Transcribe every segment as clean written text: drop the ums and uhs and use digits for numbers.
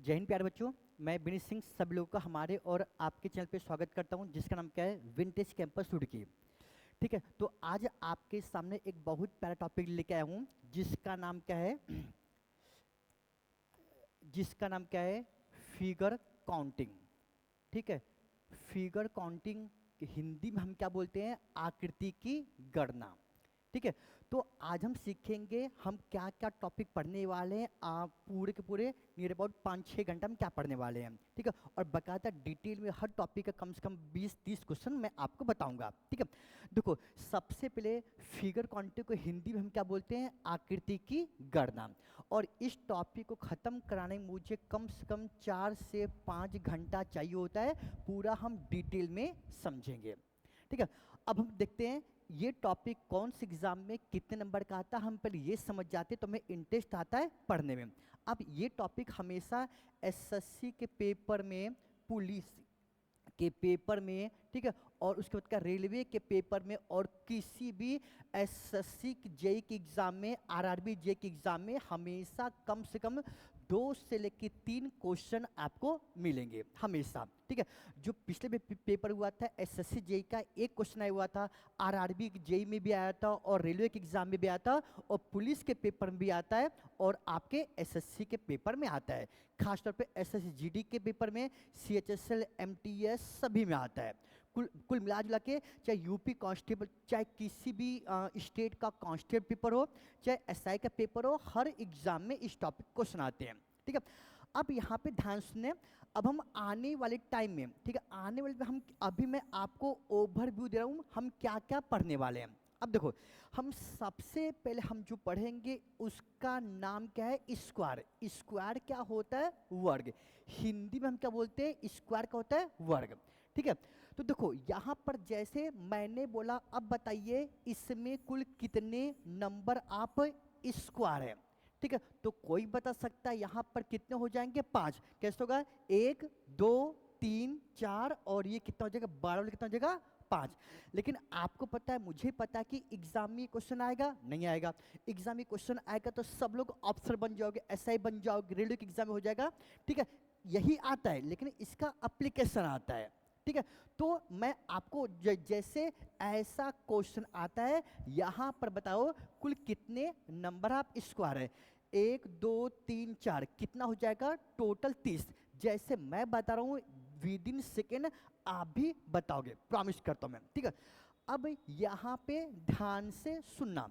जय हिंद प्यारे बच्चों। मैं विनीत सिंह सब लोगों का हमारे और आपके चैनल पे स्वागत करता हूं, जिसका नाम क्या है, विंटेज कैंपस रुड़की। ठीक है, तो आज आपके सामने एक बहुत प्यारा टॉपिक लेके आया हूं, जिसका नाम क्या है फिगर काउंटिंग। ठीक है, फिगर काउंटिंग हिंदी में हम क्या बोलते हैं, आकृति की गणना। ठीक है, तो आज हम सीखेंगे हम क्या क्या टॉपिक पढ़ने वाले हैं। पूरे के पूरे नियर अबाउट 5-6 घंटा में क्या पढ़ने वाले हैं। ठीक है, और बाकायदा डिटेल में हर टॉपिक का कम से कम 20-30 क्वेश्चन मैं आपको बताऊंगा। ठीक है, देखो सबसे पहले फिगर काउंटिंग को हिंदी में हम क्या बोलते हैं, आकृति की गणना। और इस टॉपिक को ख़त्म कराने में मुझे कम से कम 4 से 5 घंटा चाहिए होता है, पूरा हम डिटेल में समझेंगे। ठीक है, अब हम देखते हैं ये टॉपिक कौन से एग्जाम में कितने नंबर का आता है। हम पहले ये समझ जाते तो हमें इंटरेस्ट आता है पढ़ने में। अब ये टॉपिक हमेशा एसएससी के पेपर में, पुलिस के पेपर में, ठीक है, और उसके बाद का रेलवे के पेपर में, और किसी भी एसएससी जेई के एग्जाम में, आरआरबी जेई के एग्जाम में हमेशा कम से कम 2 से लेकर 3 क्वेश्चन आपको मिलेंगे हमेशा। ठीक है, जो पिछले पेपर हुआ था एसएससी जेई का, एक क्वेश्चन आया हुआ था, आरआरबी जेई में भी आया था, और रेलवे के एग्जाम में भी आया था, और पुलिस के पेपर में भी आता है, और आपके एसएससी के पेपर में आता है। खासतौर पे एसएससी जीडी के पेपर में, सीएचएसएल, एमटीएस सभी में आता है। कुल मिला जुला के, चाहे यूपी कांस्टेबल, चाहे किसी भी स्टेट का कांस्टेबल पेपर हो, चाहे एसआई का पेपर हो, हर एग्जाम में इस टॉपिक क्वेश्चन आते हैं। ठीक है, अब यहाँ पे ध्यान सुने। अब हम आने वाले टाइम में, ठीक है, आने वाले में हम अभी मैं आपको ओवरव्यू दे रहा हूँ हम क्या क्या पढ़ने वाले हैं। अब देखो, हम सबसे पहले हम जो पढ़ेंगे उसका नाम क्या है, स्क्वायर। स्क्वायर क्या होता है, वर्ग। हिंदी में हम क्या बोलते हैं, स्क्वायर का होता है वर्ग। ठीक है, तो देखो यहाँ पर जैसे मैंने बोला, अब बताइए इसमें कुल कितने नंबर आप स्क्वायर है। ठीक है, तो कोई बता सकता है यहाँ पर कितने हो जाएंगे, 5। कैसे होगा, 1 2 3 4, और ये कितना हो जाएगा, 12 कितना हो जाएगा, 5। लेकिन आपको पता है, मुझे पता है कि एग्जाम में क्वेश्चन आएगा नहीं आएगा। एग्जाम में क्वेश्चन आएगा तो सब लोग अफसर बन जाओगे, एसआई बन जाओगे, रेलवे के एग्जाम में हो जाएगा। ठीक है, यही आता है, लेकिन इसका एप्लीकेशन आता है। ठीक है, तो मैं आपको जैसे ऐसा क्वेश्चन आता है, यहां पर बताओ कुल कितने नंबर आप स्क्वायर है। 1 2 3 4 कितना हो जाएगा, टोटल 30। जैसे मैं बता रहा हूं विद इन सेकेंड आप भी बताओगे, प्रॉमिस करता हूं मैं। ठीक है, अब यहां पे ध्यान से सुनना,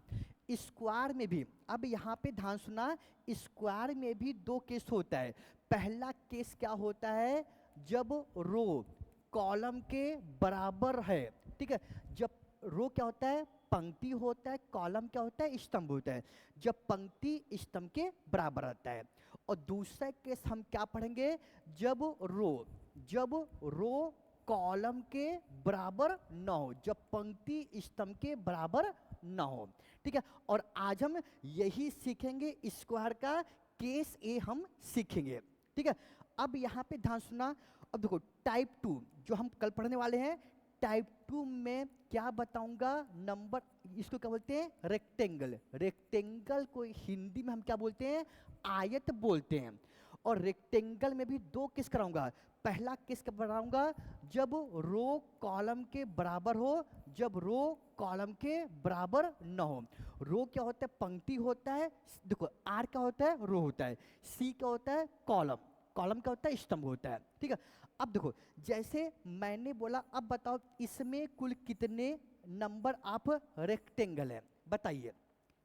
स्क्वायर में भी, अब यहां पे ध्यान सुनना, स्क्वायर में भी 2 केस होता है। पहला केस क्या होता है, जब रो कॉलम के बराबर है। ठीक है, जब रो क्या होता है, पंक्ति होता है, कॉलम क्या होता है, स्तंभ होता है। जब पंक्ति स्तंभ के बराबर रहता है। और दूसरा केस हम क्या पढ़ेंगे, जब रो कॉलम के बराबर न हो, जब पंक्ति स्तंभ के बराबर न हो। ठीक है, और आज हम यही सीखेंगे, स्क्वायर का केस ए हम सीखेंगे। ठीक है, अब यहां पे ध्यान सुनना। अब देखो टाइप 2 जो हम कल पढ़ने वाले हैं, टाइप 2 में क्या बताऊंगा, नंबर, इसको क्या बोलते हैं, रेक्टेंगल। रेक्टेंगल को हिंदी में हम क्या बोलते हैं, आयत बोलते हैं। और रेक्टेंगल में भी 2 केस कराऊंगा। पहला केस कब कराऊंगा, जब रो कॉलम के बराबर हो, जब रो कॉलम के बराबर न हो। रो क्या होता है, पंक्ति होता है, देखो आर क्या होता है, रो होता है, सी क्या होता है, कॉलम, कॉलम क्या होता है, स्तंभ होता है। ठीक है, अब देखो जैसे मैंने बोला, अब बताओ इसमें कुल कितने नंबर आप रेक्टेंगल है, बताइए।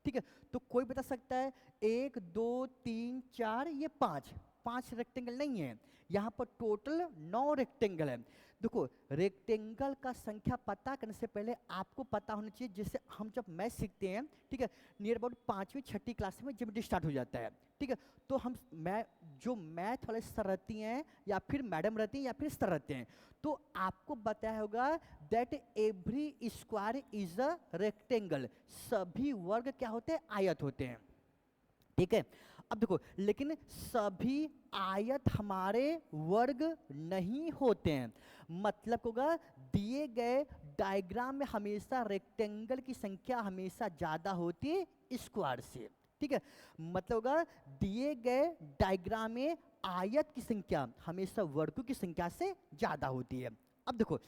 ठीक है, तो कोई बता सकता है, 1 2 3 4, ये 5 रेक्टेंगल नहीं है, यहां पर टोटल 9 रेक्टेंगल है। देखो रेक्टेंगल का संख्या पता करने से पहले आपको पता होना चाहिए, जैसे हम जब मैथ सीखते हैं, ठीक है, नियर अबाउट 5वीं-6ठी क्लास में ज्योमेट्री स्टार्ट हो जाता है। ठीक है, तो हम जो मैथ वाले सर रहती हैं, या फिर मैडम रहती हैं, या फिर सर रहते हैं, तो आपको बताया होगा that every square is a rectangle. सभी वर्ग क्या होते हैं, आयत होते हैं। ठीक है, अब देखो लेकिन सभी आयत हमारे वर्ग नहीं होते हैं। मतलब होगा, दिए गए डायग्राम में हमेशा रेक्टेंगल की संख्या हमेशा ज्यादा होती है स्क्वायर से। ठीक है, मतलब होगा दिए गए डायग्राम में आयत की संख्या हमेशा वर्गों की संख्या से ज्यादा होती है। अब देखो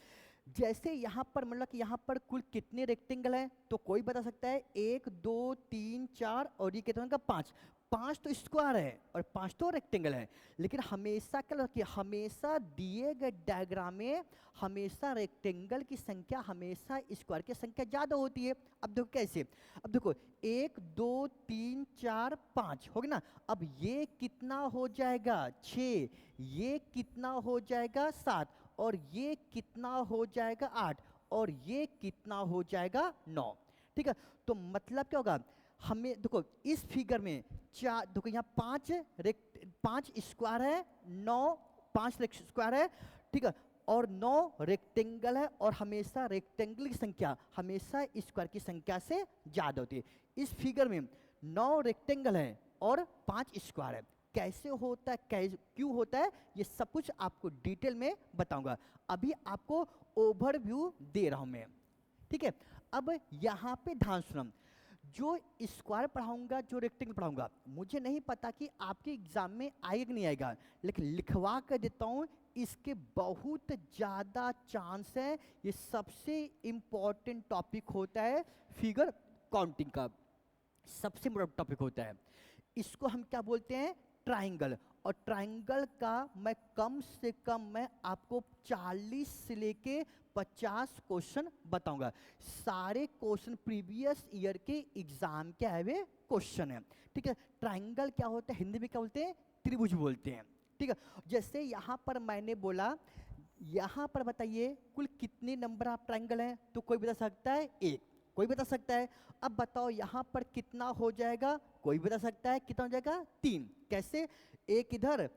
जैसे यहाँ पर मतलब कि यहाँ पर कुल कितने रेक्टेंगल हैं, तो कोई बता सकता है 1 2 3 4 और ये कितना का 5। 5 तो स्क्वायर है और 5 तो रेक्टेंगल है, लेकिन हमेशा क्या कि हमेशा दिए गए डायग्राम में हमेशा रेक्टेंगल की संख्या हमेशा स्क्वायर की संख्या ज़्यादा होती है। अब देखो कैसे, अब देखो 1 2 3 4 5 हो गया ना, अब ये कितना हो जाएगा 6, ये कितना हो जाएगा 7, और ये कितना हो जाएगा 8, और ये कितना हो जाएगा 9। ठीक है, तो मतलब क्या होगा, हमें देखो इस फिगर में चार, देखो यहाँ 5 स्क्वायर है, 9 5 स्क्वायर है, ठीक है, और 9 रेक्टेंगल है, और हमेशा रेक्टेंगल की संख्या हमेशा स्क्वायर की संख्या से ज्यादा होती है। इस फिगर में 9 रेक्टेंगल है और 5 स्क्वायर है। कैसे होता है, कैसे क्यों होता है, ये सब कुछ आपको डिटेल में बताऊंगा। अभी आपको ओवरव्यू दे रहा हूं मैं, ठीक है। अब यहाँ पे ध्यान सुनो, जो स्क्वायर पढ़ाऊंगा जो रेक्टेंगल पढ़ाऊंगा, मुझे नहीं पता कि आपके एग्जाम में आएगा कि नहीं आएगा, लेकिन लिखवा कर देता हूँ, इसके बहुत ज़्यादा चांस है। ये सबसे इम्पॉर्टेंट टॉपिक होता है फिगर काउंटिंग का, सबसे बड़ा टॉपिक होता है। इसको हम क्या बोलते हैं, ट्राइंगल। और ट्राइंगल का मैं कम से कम मैं आपको 40 से लेके 50 क्वेश्चन बताऊंगा। सारे क्वेश्चन प्रीवियस ईयर के एग्जाम के आए हुए क्वेश्चन है, ठीक है। ट्राइंगल क्या होता है, हिंदी में क्या बोलते हैं, त्रिभुज बोलते हैं, ठीक है। जैसे यहाँ पर मैंने बोला, यहाँ पर बताइए कुल कितने नंबर ऑफ ट्राइंगल हैं, तो कोई बता सकता है 1, कोई बता सकता है। अब बताओ यहाँ पर कितना हो जाएगा, कोई बता सकता है कितना हो जाएगा 3। कैसे, एक इधर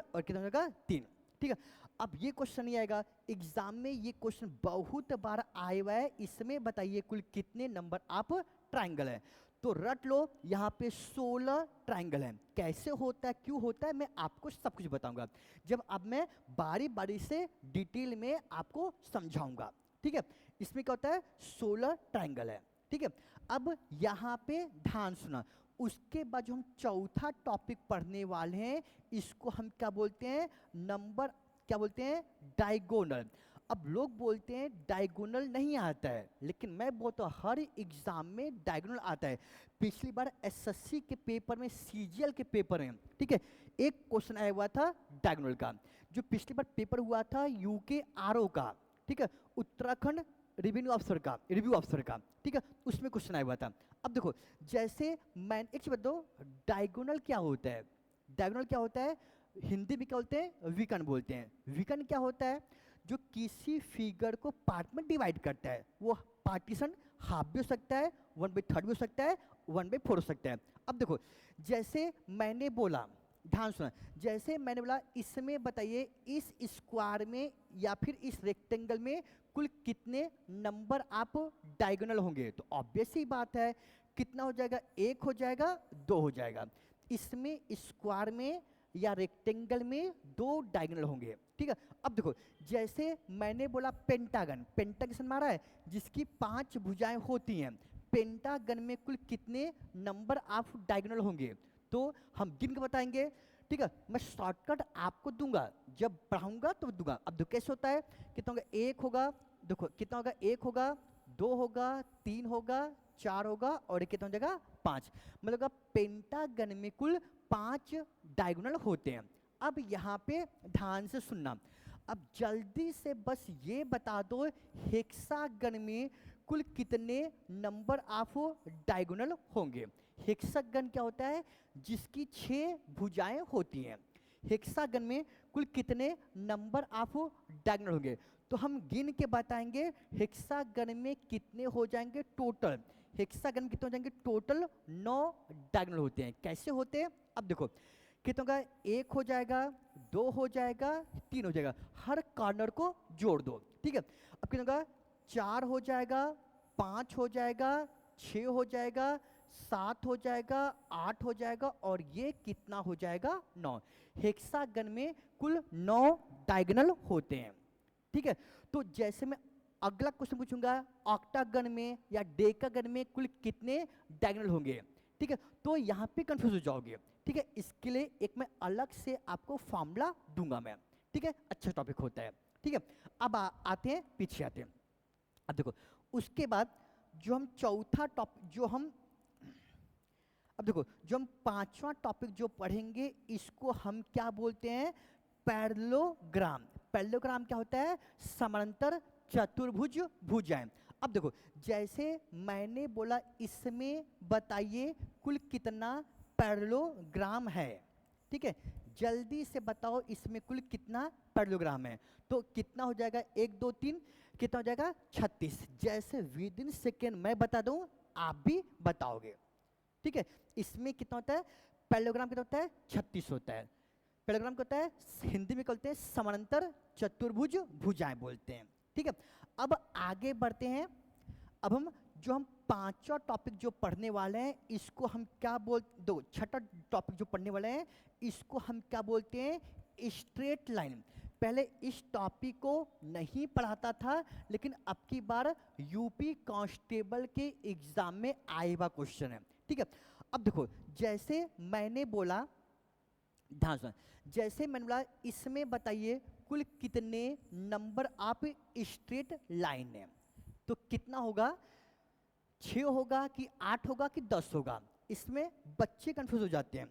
और कितना हो जाएगा 3, ठीक है। अब ये क्वेश्चन नहीं आएगा एग्जाम में, ये क्वेश्चन बहुत बार आया हुआ है। इसमें बताइए कुल कितने नंबर ऑफ ट्राइंगल है, तो रट लो यहाँ पे 16 ट्राइंगल है। कैसे होता है, क्यों होता है, मैं आपको सब कुछ बताऊंगा जब अब मैं बारी बारी से डिटेल में आपको समझाऊंगा, ठीक है। इसमें क्या होता है, 16 ट्राइंगल है, ठीक है। अब यहाँ पे ध्यान सुना, उसके बाद जो हम चौथा टॉपिक पढ़ने वाले हैं, इसको हम क्या बोलते हैं, नंबर क्या बोलते हैं, डायगोनल। अब लोग बोलते हैं डायगोनल नहीं आता है, लेकिन मैं बोलता हूँ हर एग्जाम में डायगोनल आता है। पिछली बार एसएससी के पेपर में, सीजीएल के पेपर में, ठीक है, एक क्वेश्चन आया हुआ था डायगोनल का। जो पिछली बार पेपर हुआ था यूके आरओ का, ठीक है, उत्तराखंड रिव्यू ऑफिसर का, ठीक है, उसमें क्वेश्चन आया हुआ था। अब देखो जैसे मैं एक चीज बता दो, डायगोनल क्या होता है, डायगोनल क्या होता है, हिंदी में क्या बोलते हैं, विकर्ण बोलते हैं। विकर्ण क्या होता है, जो किसी फिगर को पार्ट में डिवाइड करता है। वो पार्टीशन हाफ भी हो सकता है, 1/3 भी हो सकता है, 1/4 हो सकता है। अब देखो जैसे मैंने बोला, ध्यान सुना, जैसे मैंने बोला इसमें बताइए इस स्क्वायर में या फिर इस रेक्टेंगल में कुल कितने नंबर आप डायगोनल होंगे, तो ऑब्वियस ही बात है कितना हो जाएगा, 1 हो जाएगा, 2 हो जाएगा। इसमें स्क्वायर में या रेक्टेंगल में 2 डायगोनल होंगे, ठीक है। अब देखो जैसे मैंने बोला पेंटागन, पेंटागन मारा है जिसकी 5 भुजाएं होती हैं, पेंटागन में कुल कितने नंबर ऑफ डायगोनल होंगे, तो हम गिन के बताएंगे, ठीक है। मैं शॉर्टकट आपको दूंगा, जब पढ़ाऊंगा तो दूंगा। अब देखो कैसे होता है, कितना होगा, 1 होगा, देखो कितना होगा, 1 होगा, 2 होगा, 3 होगा, 4 होगा, और कितना हो जाएगा 5। मतलब पेंटागन में कुल 5 डायगोनल होते हैं। अब यहाँ पे ध्यान से सुनना, अब जल्दी से बस ये बता दो हेक्सागन में कुल कितने नंबर ऑफ डायगोनल होंगे। हेक्सागन क्या होता है, जिसकी 6 भुजाएं होती हैं। हेक्सागन में कुल कितने नंबर ऑफ डायगोनल होंगे, तो हम गिन के बताएंगे हेक्सागन में कितने हो जाएंगे टोटल। हेक्सागन कितने हो जाएंगे टोटल, 9 डायगोनल होते हैं। कैसे होते हैं, अब देखो कितना होगा, 1 हो जाएगा, 2 हो जाएगा, 3 हो जाएगा, हर कॉर्नर को जोड़ दो, ठीक है। अब कितना होगा, 4 हो जाएगा, 5 हो जाएगा, 6 हो जाएगा, 7 हो जाएगा, 8 हो जाएगा, और ये कितना हो जाएगा 9। हेक्सागन में कुल 9 डायगोनल होते हैं, ठीक है। तो जैसे मैं अगला क्वेश्चन पूछूंगा, ऑक्टागन में या डेकागन में कुल कितने डायगोनल होंगे, ठीक है, तो यहाँ पे कंफ्यूज हो जाओगे। ठीक है, इसके लिए एक मैं अलग से आपको फॉर्मूला दूंगा मैं। ठीक है, अच्छा टॉपिक होता है। ठीक है, अब आते हैं, पीछे आते हैं। अब देखो, उसके बाद जो हम चौथा टॉपिक जो हम अब देखो जो हम पांचवा टॉपिक जो पढ़ेंगे इसको हम क्या बोलते हैं, पैरेललोग्राम। पैरेललोग्राम क्या होता है, समांतर चतुर्भुज भुजाएं। अब देखो जैसे मैंने बोला इसमें बताइए कुल कितना पैरेललोग्राम है। ठीक है, जल्दी से बताओ इसमें कुल कितना पैरेललोग्राम है। तो कितना हो जाएगा, 1 2 3, कितना हो जाएगा 36। जैसे विद इन सेकेंड मैं बता दूं आप भी बताओगे। ठीक है, इसमें कितना होता है, पैरेललोग्राम कितना होता है, 36 होता है। पैरेललोग्राम क्या होता है, हिंदी में बोलते हैं समांतर चतुर्भुज भुजाएं बोलते हैं। ठीक है, अब आगे बढ़ते हैं। अब हम पांचवा टॉपिक जो पढ़ने वाले हैं इसको हम क्या छठा टॉपिक जो पढ़ने वाले हैं इसको हम क्या बोलते हैं, स्ट्रेट लाइन। पहले इस टॉपिक को नहीं पढ़ाता था, लेकिन अब की बार यूपी कांस्टेबल के एग्जाम में आए हुआ क्वेश्चन है। ठीक है, अब देखो जैसे मैंने बोला, ध्यान सुन, जैसे मैंने बोला इसमें बताइए कुल कितने नंबर आप स्ट्रेट लाइन है, तो कितना होगा, 6 होगा कि 8 होगा कि 10 होगा। इसमें बच्चे कंफ्यूज हो जाते हैं।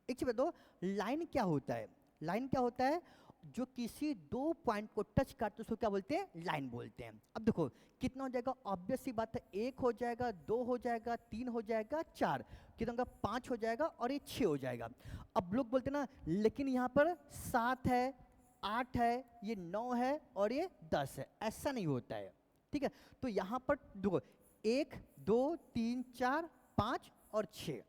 एक चीज बताओ, लाइन क्या होता है, लाइन क्या होता है, जो किसी दो पॉइंट को टच करते उसको क्या बोलते हैं, लाइन बोलते हैं। अब देखो कितना हो जाएगा, ऑब्वियस सी बात है, 1 हो जाएगा, 2 हो जाएगा, 3 हो जाएगा, 4, कितना होगा 5 हो जाएगा और ये 6 हो जाएगा। अब लोग बोलते हैं ना लेकिन यहाँ पर 7 है, 8 है, ये 9 है और ये 10 है, ऐसा नहीं होता है। ठीक है, तो यहाँ पर देखो 1 2 3 4 5 और 6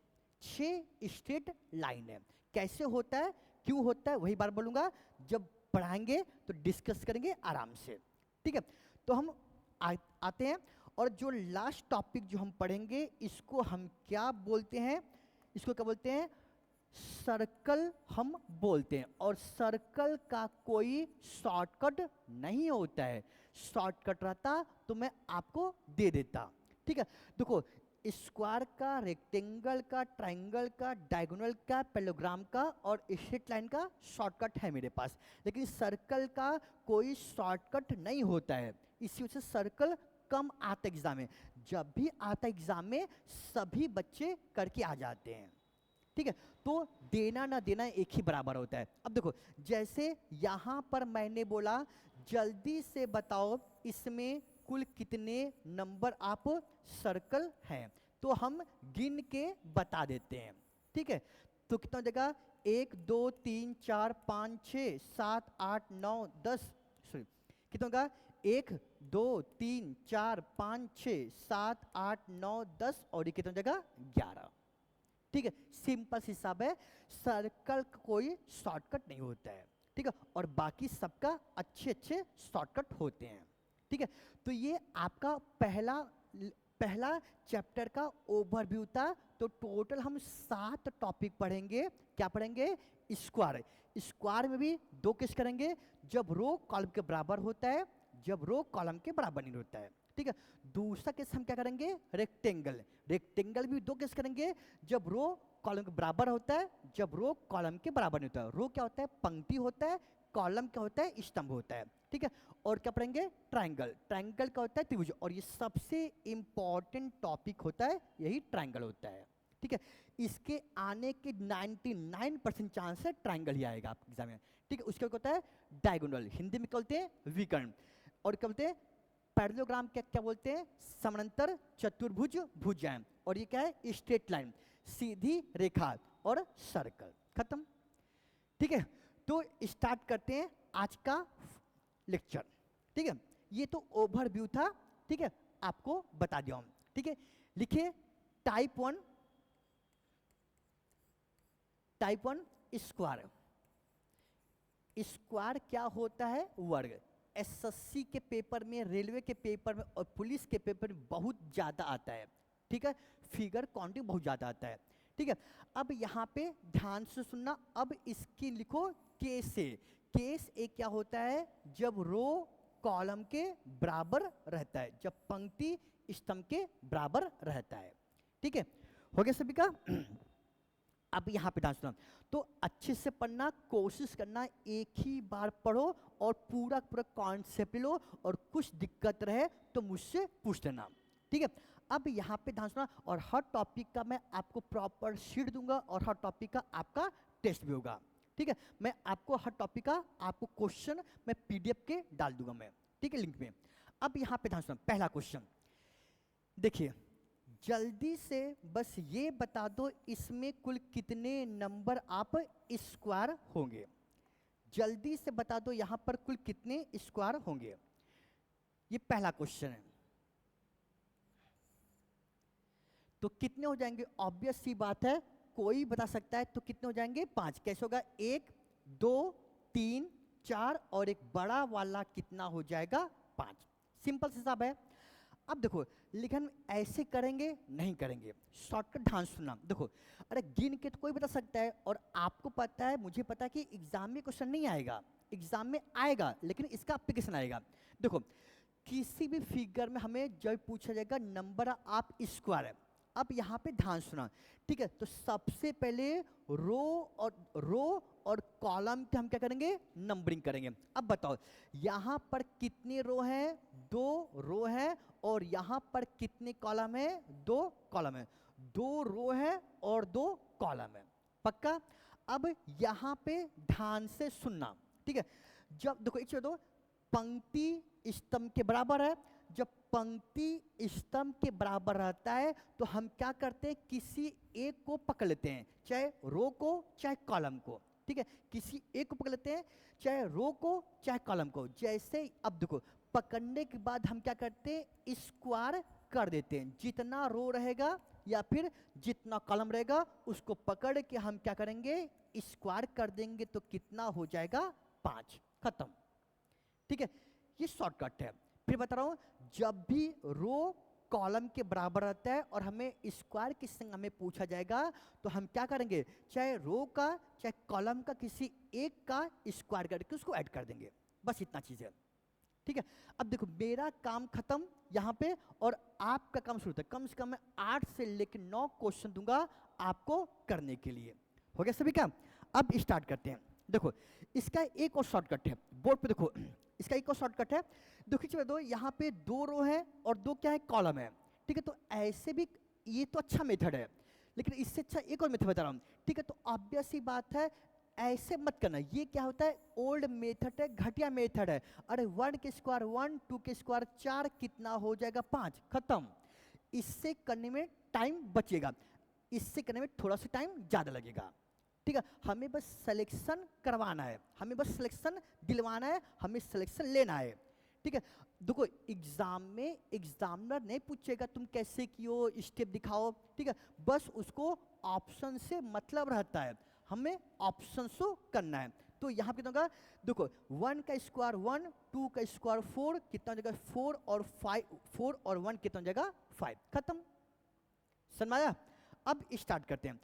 स्ट्रेट लाइन है। कैसे होता है, क्यों होता है, वही बार बोलूंगा, जब पढ़ाएंगे तो डिस्कस करेंगे आराम से। ठीक है, तो हम आते हैं, और जो लास्ट टॉपिक जो हम पढ़ेंगे इसको हम क्या बोलते हैं, इसको क्या बोलते हैं, सर्कल हम बोलते हैं। और सर्कल का कोई शॉर्टकट नहीं होता है, शॉर्टकट रहता तो मैं आपको दे देता। ठीक है, देखो स्क्वायर का, रेक्टेंगल का, ट्रायंगल का, डायगोनल का, पैरेललोग्राम का और स्ट्रेट लाइन का शॉर्टकट है मेरे पास, लेकिन सर्कल का कोई शॉर्टकट नहीं होता है। इसी वजह से सर्कल कम आता एग्जाम में, जब भी आता एग्जाम में सभी बच्चे करके आ जाते हैं। ठीक है, तो देना ना देना एक ही बराबर होता है। अब देखो जैसे यहां पर मैंने बोला जल्दी से बताओ इसमें कुल कितने नंबर आप सर्कल हैं, तो हम गिन के बता देते हैं। ठीक है, तो कितना हो जाएगा, 1 2 3 4 5 6 7 8 9 10, सॉरी कितना होगा, 1 2 3 4 5 6 7 8 9 10 और ये कितना हो जाएगा 11। ठीक है, सिंपल हिसाब है, सर्कल का कोई शॉर्टकट नहीं होता है। ठीक है, और बाकी सबका अच्छे अच्छे शॉर्टकट होते हैं। ठीक है, तो ये आपका पहला चैप्टर का ओवरव्यू था। तो टोटल हम 7 टॉपिक पढ़ेंगे। क्या पढ़ेंगे, स्क्वायर। स्क्वायर में भी 2 केस करेंगे, जब रो कॉलम के बराबर होता है, जब रो कॉलम के बराबर नहीं होता है। ठीक है, दूसरा केस हम क्या करेंगे, रेक्टेंगल। रेक्टेंगल भी 2 केस करेंगे, जब रो कॉलम के बराबर होता है, जब रो कॉलम के बराबर नहीं होता है। रो क्या होता है, पंक्ति होता है, कॉलम क्या होता है, स्तंभ होता है। ठीक है, और क्या पढ़ेंगे, ट्रायंगल। ट्रायंगल क्या होता है, त्रिभुज, और ये सबसे इंपॉर्टेंट टॉपिक होता है, यही ट्रायंगल होता है। ठीक है, इसके आने के 99% चांस है ट्रायंगल ही आएगा आपके एग्जाम में। ठीक है, उसके बाद होता है डायगोनल, हिंदी में क्या बोलते हैं, विकर्ण, और क्या बोलते हैं, पैरेललोग्राम क्या क्या बोलते हैं, समांतर चतुर्भुज भुजाएं, और ये क्या है, स्ट्रेट लाइन, सीधी रेखा, और सर्कल। खत्म। ठीक है, तो स्टार्ट करते हैं आज का लेक्चर। ठीक है, ये तो ओवरव्यू था। ठीक है, आपको बता दिया हूं। ठीक है, लिखिए टाइप 1 स्क्वायर। स्क्वायर क्या होता है, वर्ग। एसएससी के पेपर में, रेलवे के पेपर में और पुलिस के पेपर में बहुत ज़्यादा आता है। ठीक है, फिगर काउंटिंग बहुत ज़्यादा आता है। ठीक है, अब यहाँ पे ध्यान से सुनना, अब इसकी लिखो केस ए। केस ए क्या होता है, जब रो कॉलम के बराबर रहता है, जब पंक्ति स्तंभ के बराबर रहता है। ठीक है, हो गया सभी का? अब यहाँ पे ध्यान सुना, तो अच्छे से पढ़ना, कोशिश करना, एक ही बार पढ़ो और पूरा पूरा कॉन्सेप्ट लो, और कुछ दिक्कत रहे तो मुझसे पूछ लेना, ठीक है? अब यहाँ पे ध्यान सुना, और हर टॉपिक का मैं आपको प्रॉपर शीट दूंगा, और हर टॉपिक का आपका टेस्ट भी होगा, ठीक है? मैं आपको हर टॉपिक का आपको क्वेश्चन मैं पीडीएफ के डाल दूंगा मैं, ठीक है, लिंक में। अब यहाँ पे ध्यान सुना, पहला क्वेश्चन देखिए, जल्दी से बस ये बता दो इसमें कुल कितने नंबर आप स्क्वायर होंगे। जल्दी से बता दो यहाँ पर कुल कितने स्क्वायर होंगे। ये पहला क्वेश्चन है। तो कितने हो जाएंगे? ऑब्वियस सी बात है, कोई बता सकता है। तो कितने हो जाएंगे? 5। कैसे होगा? 1 2 3 4 और एक बड़ा वाला कितना हो जाएगा? 5। सिंपल सा हिसाब है। अब देखो, लेकिन ऐसे करेंगे नहीं करेंगे, शॉर्टकट ध्यान सुनना। देखो, अरे गिन के तो कोई बता सकता है, और आपको पता है, मुझे पता है कि एग्जाम में क्वेश्चन नहीं आएगा, एग्जाम में आएगा लेकिन इसका एप्लीकेशन आएगा। देखो, किसी भी फिगर में हमें जब पूछा जाएगा नंबर ऑफ स्क्वायर है। अब यहाँ पे ध्यान सुना, ठीक है? तो सबसे पहले रो और कॉलम के हम क्या करेंगे? नंबरिंग करेंगे। अब बताओ, यहाँ पर कितने रो हैं? 2 रो है। और यहाँ पर कितने कॉलम है? 2 कॉलम है। 2 रो है और 2 कॉलम है। पक्का? अब यहाँ पे ध्यान से सुनना, ठीक है? जब देखो, एक चीज दो, पंक्ति स्तंभ के बराबर है। जब पंक्ति स्तंभ के बराबर रहता है तो हम क्या करते हैं? किसी एक को पकड़ लेते हैं, चाहे रो को चाहे कॉलम को, ठीक है? किसी एक को पकड़ लेते हैं, चाहे रो को चाहे कॉलम को। जैसे अब देखो, पकड़ने के बाद हम क्या करते हैं? स्क्वायर कर देते हैं। जितना रो रहेगा या फिर जितना कॉलम रहेगा उसको पकड़ के हम क्या करेंगे? स्क्वायर कर देंगे। तो कितना हो जाएगा? 5। खत्म, ठीक है? ये शॉर्टकट है। फिर बता रहा हूं, जब भी रो कॉलम के बराबर रहता है और हमें स्क्वायर की संग हमें पूछा जाएगा तो हम क्या करेंगे? चाहे रो का चाहे कॉलम का किसी एक का स्क्वायर करके उसको ऐड कर देंगे। बस इतना चीज है, ठीक है? अब देखो, मेरा काम खत्म यहाँ पे और आपका काम शुरू होता है। कम से कम मैं 8 से लेकर 9 क्वेश्चन दूंगा आपको करने के लिए। हो गया सभी का? अब स्टार्ट करते हैं। देखो, इसका एक और शॉर्टकट है, बोर्ड पे देखो, इसका एक और शॉर्टकट है। देखो, दो यहाँ पे 2 रो है और 2 क्या है? कॉलम है, ठीक है? तो ऐसे भी ये तो अच्छा मेथड है, लेकिन इससे अच्छा एक और मेथड बता रहा हूँ, ठीक है? तो ऑब्वियस सी बात है, ऐसे मत करना। ये क्या होता है? ओल्ड मेथड है, घटिया मेथड है। अरे 1 के स्क्वायर 1, 2 के स्क्वायर 4, कितना हो जाएगा? 5। खत्म। इससे करने में टाइम बचेगा, इससे करने में थोड़ा सा टाइम ज्यादा लगेगा, ठीक है? हमें बस सिलेक्शन करवाना है, हमें बस सिलेक्शन दिलवाना है, हमें सिलेक्शन लेना है, ठीक है? देखो, एग्जाम में एग्जामिनर नहीं पूछेगा तुम कैसे कियो, स्टेप दिखाओ, ठीक है? बस उसको ऑप्शन से मतलब रहता है, हमें ऑप्शन से करना है। तो यहाँ पे दूंगा, देखो, 1 का स्क्वायर 1, 2 का स्क्वायर 4, कितना हो जाएगा? 4 और 5, 4 और 1 कितना हो जाएगा? 5। खत्म, समझ में आया? अब स्टार्ट करते हैं।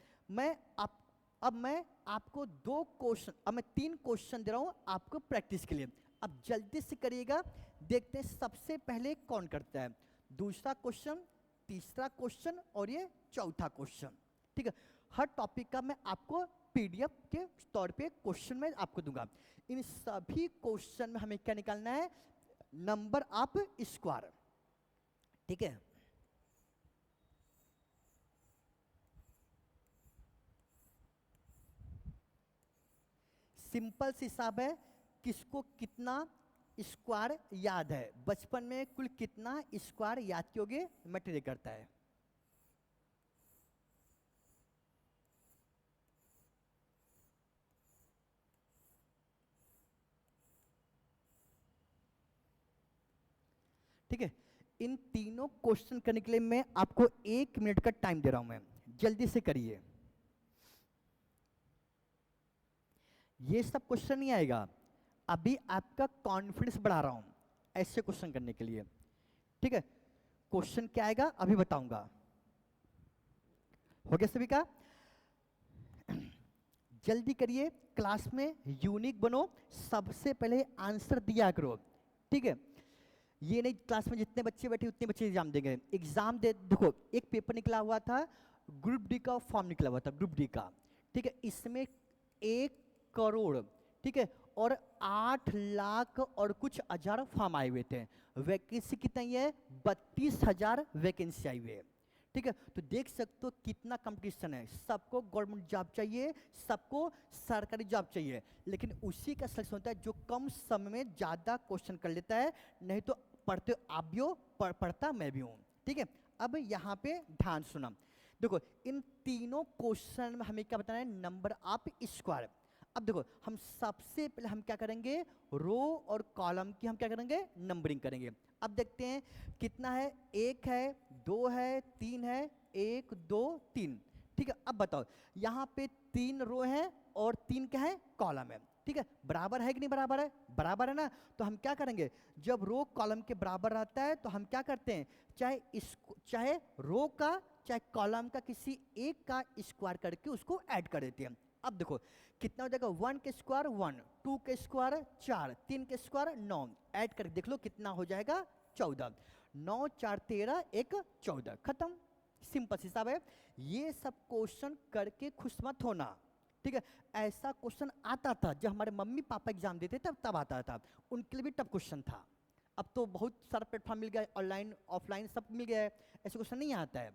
अब मैं आपको 2 क्वेश्चन, अब मैं 3 क्वेश्चन दे रहा हूं आपको प्रैक्टिस के लिए। अब जल्दी से करिएगा, देखते हैं सबसे पहले कौन करता है। दूसरा क्वेश्चन, तीसरा क्वेश्चन और ये चौथा क्वेश्चन, ठीक है? हर टॉपिक का मैं आपको पीडीएफ के तौर पे क्वेश्चन में आपको दूंगा। इन सभी क्वेश्चन में हमें क्या निकालना है? नंबर ऑफ स्क्वायर, ठीक है? सिंपल सी हिसाब है, किसको कितना स्क्वायर याद है? बचपन में कुल कितना स्क्वायर याद कियोगे? मैटर करता है। ठीक है, इन तीनों क्वेश्चन करने के लिए मैं आपको 1 मिनट का टाइम दे रहा हूं, मैं जल्दी से करिए। ये सब क्वेश्चन नहीं आएगा, अभी आपका कॉन्फिडेंस बढ़ा रहा हूं ऐसे क्वेश्चन करने के लिए, ठीक है? क्वेश्चन क्या आएगा अभी बताऊंगा। हो गया सभी का? जल्दी करिए, क्लास में यूनिक बनो, सबसे पहले आंसर दिया करो, ठीक है? ये नहीं क्लास में जितने बच्चे बैठे उतने बच्चे एग्जाम देंगे। एग्जाम दे, देखो, एक पेपर निकला हुआ था ग्रुप डी का फॉर्म निकला हुआ था, ग्रुप डी का, ठीक है। इसमें 1 करोड़, ठीक है, और 8 लाख और कुछ हजार फॉर्म आए हुए थे। वैकेंसी कितनी है? 32,000 वैकेंसी आई हुई है, ठीक है। तो देख सकते हो कितना कंपटीशन है, सबको गवर्नमेंट जॉब चाहिए, सबको सरकारी जॉब चाहिए, लेकिन उसी का सिलेक्शन होता है जो कम समय में ज़्यादा क्वेश्चन कर लेता है। नहीं तो पढ़ते हो आप भी हो, पढ़ता मैं भी हूँ, ठीक है। अब यहाँ पे ध्यान सुना, देखो इन तीनों क्वेश्चन में हमें क्या बताना है? Number of square. अब देखो हम सबसे पहले हम क्या करेंगे? रो और कॉलम की हम क्या करेंगे? नंबरिंग करेंगे। अब देखते हैं कितना है, 1 है, 2 है, 3 है, 1 2 3, ठीक है। अब बताओ यहाँ पे 3 रो है और 3 क्या है? कॉलम है, ठीक है। बराबर है कि नहीं बराबर है? बराबर है ना। तो हम क्या करेंगे? जब रो कॉलम के बराबर रहता है तो हम क्या करते हैं, चाहे रो का चाहे कॉलम का किसी एक का स्क्वायर करके उसको ऐड कर देते हैं। अब देखो कितना हो जाएगा? 1 के स्क्वायर 1, 2 के स्क्वायर 4, 3 के स्क्वायर 9, ऐड करके देख लो कितना हो जाएगा? 14। 9 4 13 1 14, खत्म। सिंपल हिसाब है। ये सब क्वेश्चन करके खुश मत होना, ठीक है। ऐसा क्वेश्चन आता था जब हमारे मम्मी पापा एग्जाम देते तब आता था, उनके लिए भी टफ क्वेश्चन था। अब तो बहुत सारा प्लेटफॉर्म मिल गया, ऑनलाइन ऑफलाइन सब मिल गया है, ऐसे क्वेश्चन नहीं आता है,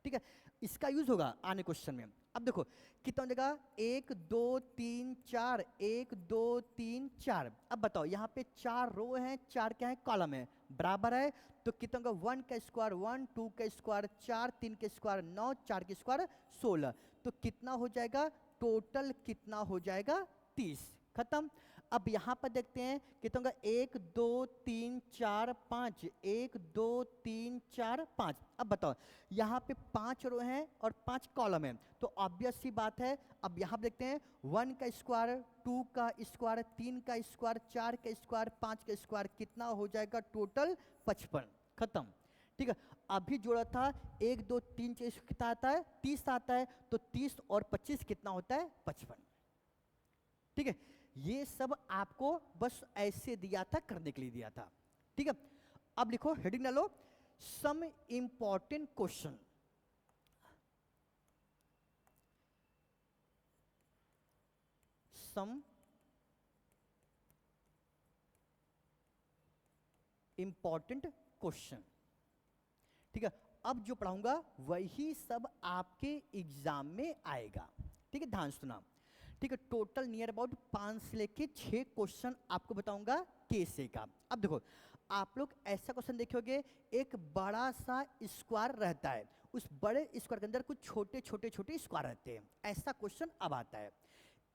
ठीक है। इसका यूज होगा आने क्वेश्चन में। अब देखो कितना हो जाएगा? 1 2 3 4, 1 2 3 4। अब बताओ यहाँ पे 4 रो हैं, 4 क्या है? कॉलम है, बराबर है। तो कितना होगा? 1 का स्क्वायर 1, 2 का स्क्वायर 4, 3 के स्क्वायर 9, 4 के स्क्वायर 16। तो कितना हो जाएगा? टोटल कितना हो जाएगा? 30, खत्म। अब यहाँ पर देखते हैं कितना होगा? 1 2 3 4 5, 1 2 3 4 5। अब बताओ यहाँ पे 5 रो हैं और 5 कॉलम हैं, तो ऑब्वियस सी बात है। अब यहाँ पे देखते हैं 1 का स्क्वायर, 2 का स्क्वायर, 3 का स्क्वायर, 4 का स्क्वायर, 5 का स्क्वायर, कितना हो जाएगा? टोटल 55, खत्म, ठीक है। अभी जोड़ा था 1 2 3 4, कितना आता है? 30 आता है। तो 30 और 25 कितना होता है? 55, ठीक है। ये सब आपको बस ऐसे दिया था, करने के लिए दिया था, ठीक है। अब लिखो हेडिंग डालो, some important question. Some important question, ठीक है। अब जो पढ़ाऊंगा वही सब आपके एग्जाम में आएगा, ठीक है। ध्यान सुना, ठीक है। टोटल नियर अबाउट 5 से लेके 6 क्वेश्चन आपको बताऊंगा केसे का। अब देखो आप लोग ऐसा क्वेश्चन देखोगे, एक बड़ा सा स्क्वायर रहता है, उस बड़े स्क्वायर के अंदर कुछ छोटे छोटे छोटे स्क्वायर रहते हैं, ऐसा क्वेश्चन अब आता है।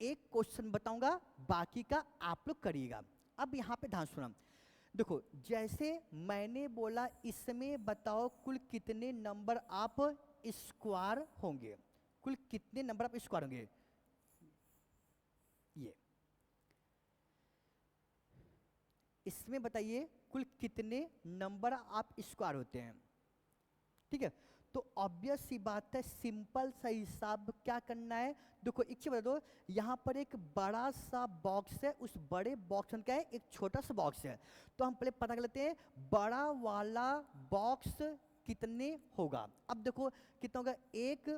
एक क्वेश्चन बताऊंगा, बाकी का आप लोग करिएगा। अब यहाँ पे ध्यान सुना, देखो जैसे मैंने बोला इसमें बताओ कुल कितने नंबर ऑफ स्क्वायर होंगे, कुल कितने नंबर ऑफ स्क्वायर होंगे। ये इसमें बताइए कुल कितने नंबर ऑफ स्क्वायर होते हैं, ठीक है। तो ऑब्वियस सी बात है, सिंपल सा हिसाब क्या करना है। देखो एक चीज बता दो, यहाँ पर एक बड़ा सा बॉक्स है, उस बड़े बॉक्स में क्या है? एक छोटा सा बॉक्स है। तो हम पहले पता कर लेते हैं बड़ा वाला बॉक्स कितने होगा। अब देखो कितना होगा? 1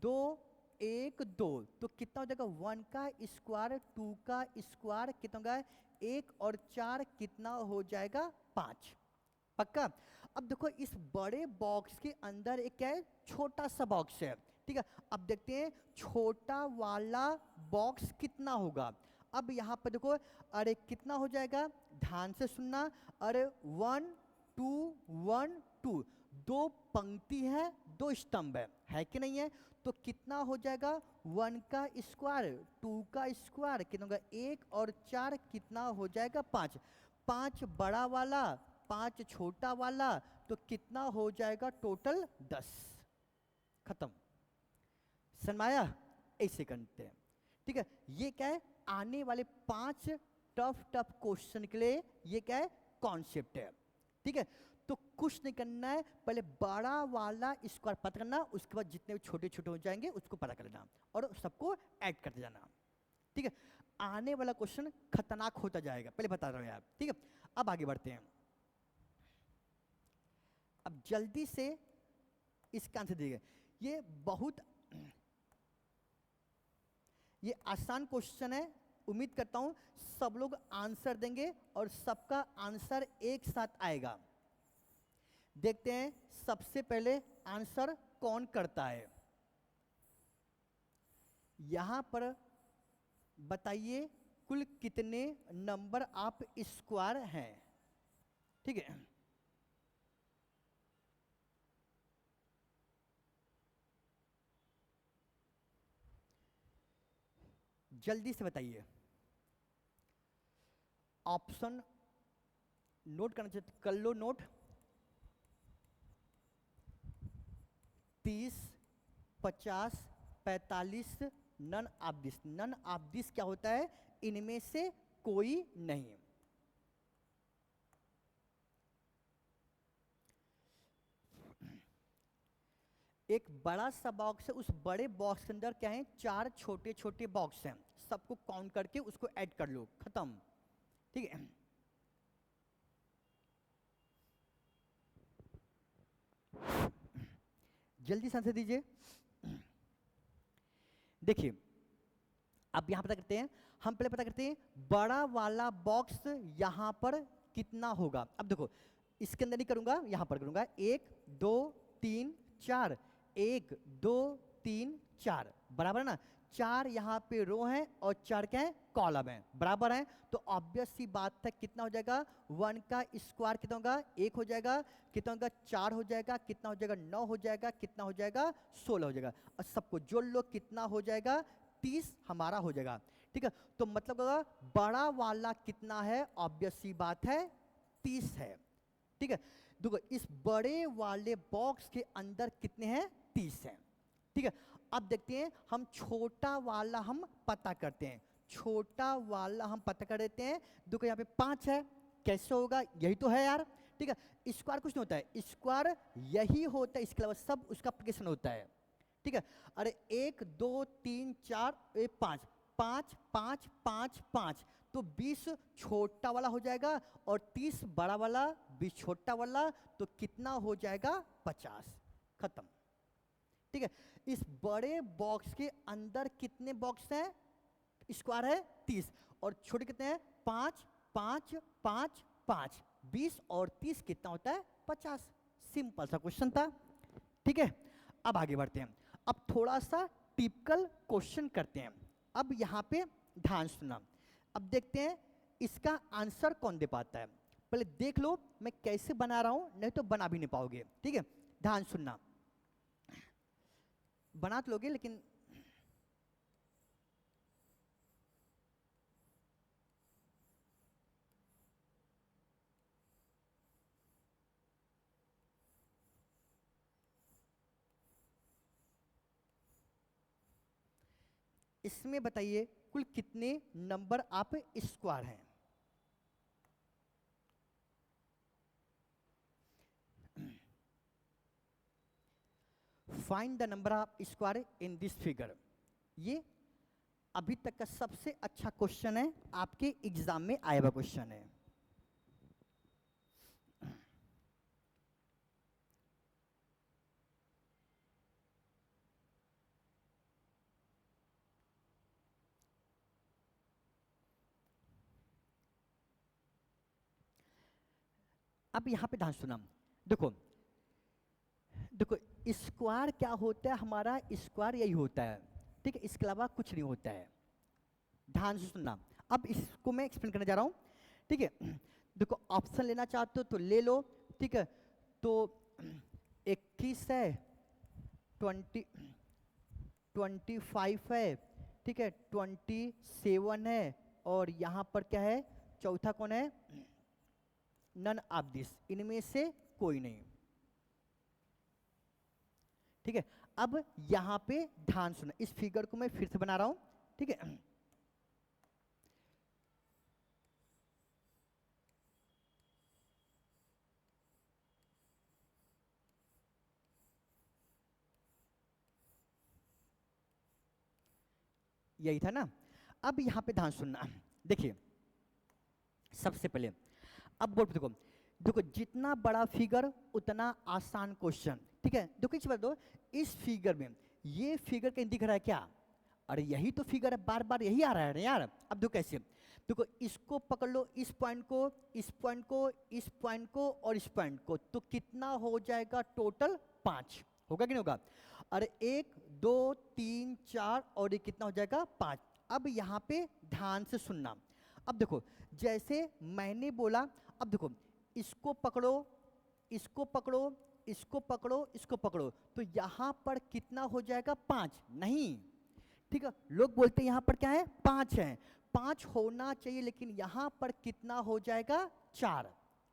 2 1 2, तो कितना हो जाएगा? 1 का स्क्वायर, 2 का स्क्वायर, कितना होगा? 1 और 4 कितना हो जाएगा? 5, पक्का। अब देखो इस बड़े बॉक्स के अंदर एक क्या है? छोटा सा बॉक्स है, ठीक है। अब देखते हैं छोटा वाला बॉक्स कितना होगा। अब यहाँ पर देखो, अरे कितना हो जाएगा? ध्यान से सुनना, अरे 1 2 1 2, 2 पंक्ति है, 2 स्तंभ है कि नहीं है? तो कितना हो जाएगा? 1 का स्क्वायर, 2 का स्क्वायर, कितना होगा? 1 और 4 कितना हो जाएगा? 5। 5 बड़ा वाला, 5 छोटा वाला, तो कितना हो जाएगा? टोटल 10, खत्म। समझाया? ऐसे करते हैं, ठीक है। ये क्या है? आने वाले 5 टफ टफ क्वेश्चन के लिए ये क्या है? कॉन्सेप्ट है, ठीक है। तो कुछ नहीं करना है, पहले बड़ा वाला स्क्वायर पता करना, उसके बाद जितने भी छोटे छोटे हो जाएंगे उसको पता कर लेना और सबको ऐड करते जाना, ठीक है। आने वाला क्वेश्चन खतरनाक होता जाएगा, पहले बता रहा हूं यार, ठीक है। अब आगे बढ़ते हैं, अब जल्दी से इसका आंसर दीजिएगा। ये बहुत ये आसान क्वेश्चन है, उम्मीद करता हूं सब लोग आंसर देंगे और सबका आंसर एक साथ आएगा। देखते हैं सबसे पहले आंसर कौन करता है। यहां पर बताइए कुल कितने नंबर आप स्क्वायर हैं, ठीक है। जल्दी से बताइए, ऑप्शन नोट करना चाहिए, कर लो note. 30, 50, 45, none of this. None of this क्या होता है, इनमें से कोई नहीं। एक बड़ा सा बॉक्स है, उस बड़े बॉक्स के अंदर क्या है, 4 छोटे छोटे बॉक्स हैं, सबको काउंट करके उसको ऐड कर लो, खत्म, ठीक है। जल्दी से आंसर दीजिए। देखिए अब यहां पता करते हैं, हम पहले पता करते हैं बड़ा वाला बॉक्स यहां पर कितना होगा। अब देखो इसके अंदर नहीं करूंगा, यहां पर करूंगा। 1 2 3 4, 1 2 3 4, बराबर है ना। 4 यहां पे रो है और 4 क्या है, कॉलम है, बराबर है। तो ऑब्वियस सी बात है कितना हो जाएगा, 1 का स्क्वायर कितना होगा, 1 हो जाएगा, कितना होगा 4 हो जाएगा, कितना हो जाएगा 9 हो जाएगा, कितना हो जाएगा 16 हो जाएगा। और सबको जोड़ लो कितना हो जाएगा, 30 हमारा हो जाएगा, ठीक है। तो मतलब होगा बड़ा वाला कितना है, ऑब्वियस सी बात है 30 है, ठीक है। देखो इस बड़े वाले बॉक्स के अंदर कितने हैं, 30 हैं, ठीक है। अब देखते हैं हम छोटा वाला हम पता करते हैं, छोटा वाला हम पता कर देते हैं। देखो यहाँ पे 5 है, कैसे होगा, यही तो है यार, ठीक है। स्क्वायर कुछ नहीं होता है, स्क्वायर यही होता है, इसके अलावा सब उसका एप्लीकेशन होता है, ठीक है। अरे 1 2 3 4 5, 5 5 5 5, तो 20 छोटा वाला हो जाएगा और 30 बड़ा वाला, 20 छोटा वाला, तो कितना हो जाएगा 50, खत्म, ठीक है। इस बड़े बॉक्स के अंदर कितने बॉक्स हैं, स्क्वायर है 30 और छोटे कितने हैं, 5 5 5 5, 20 और 30 कितना होता है, 50। सिंपल सा क्वेश्चन था, ठीक है। अब आगे बढ़ते हैं, अब थोड़ा सा टिपिकल क्वेश्चन करते हैं। अब यहां पे ध्यान सुनना, अब देखते हैं इसका आंसर कौन दे पाता है। पहले देख लो मैं कैसे बना रहा हूं, नहीं तो बना भी नहीं पाओगे, ठीक है। ध्यान सुनना, बना तो लोगे लेकिन इसमें बताइए कुल कितने नंबर आप स्क्वायर हैं। Find the number of square in this figure. ये अभी तक का सबसे अच्छा क्वेश्चन है, आपके एग्जाम में आया हुआ क्वेश्चन है। अब यहां पे ध्यान सुना, देखो देखो स्क्वायर क्या होता है, हमारा स्क्वायर यही होता है, ठीक है, इसके अलावा कुछ नहीं होता है। ध्यान से सुनना, अब इसको मैं एक्सप्लेन करने जा रहा हूं, ठीक है। देखो ऑप्शन लेना चाहते हो तो ले लो, ठीक है। तो 21 है, 25 है, ठीक है, 27 है, और यहां पर क्या है, चौथा कौन है, नन ऑफ दिस, इनमें से कोई नहीं, ठीक है। अब यहां पे ध्यान सुना, इस फिगर को मैं फिर से बना रहा हूं, ठीक है। यही था ना। अब यहां पे ध्यान सुनना, देखिए सबसे पहले अब बोल देखो, देखो जितना बड़ा फिगर उतना आसान क्वेश्चन, ठीक है, देखो एक चीज बता दो, इस फिगर में ये फिगर कहीं दिख रहा है क्या? अरे यही तो फिगर है, बार बार यही आ रहा है ना यार। अब देखो कैसे, देखो इसको पकड़ लो, इस पॉइंट को, इस पॉइंट को, इस पॉइंट को और इस पॉइंट को, तो कितना हो जाएगा टोटल? 5 होगा कि नहीं होगा? अरे 1 2 3 4 और ये कितना हो जाएगा? 5। अब यहाँ पे ध्यान से सुनना। अब देखो जैसे मैंने बोला, अब देखो इसको पकड़ो, इसको पकड़ो, इसको पकड़ो, इसको पकड़ो, तो यहाँ पर कितना हो जाएगा? 5 नहीं, ठीक है। लोग बोलते हैं यहाँ पर क्या है? 5 है, 5 होना चाहिए, लेकिन यहाँ पर कितना हो जाएगा? 4।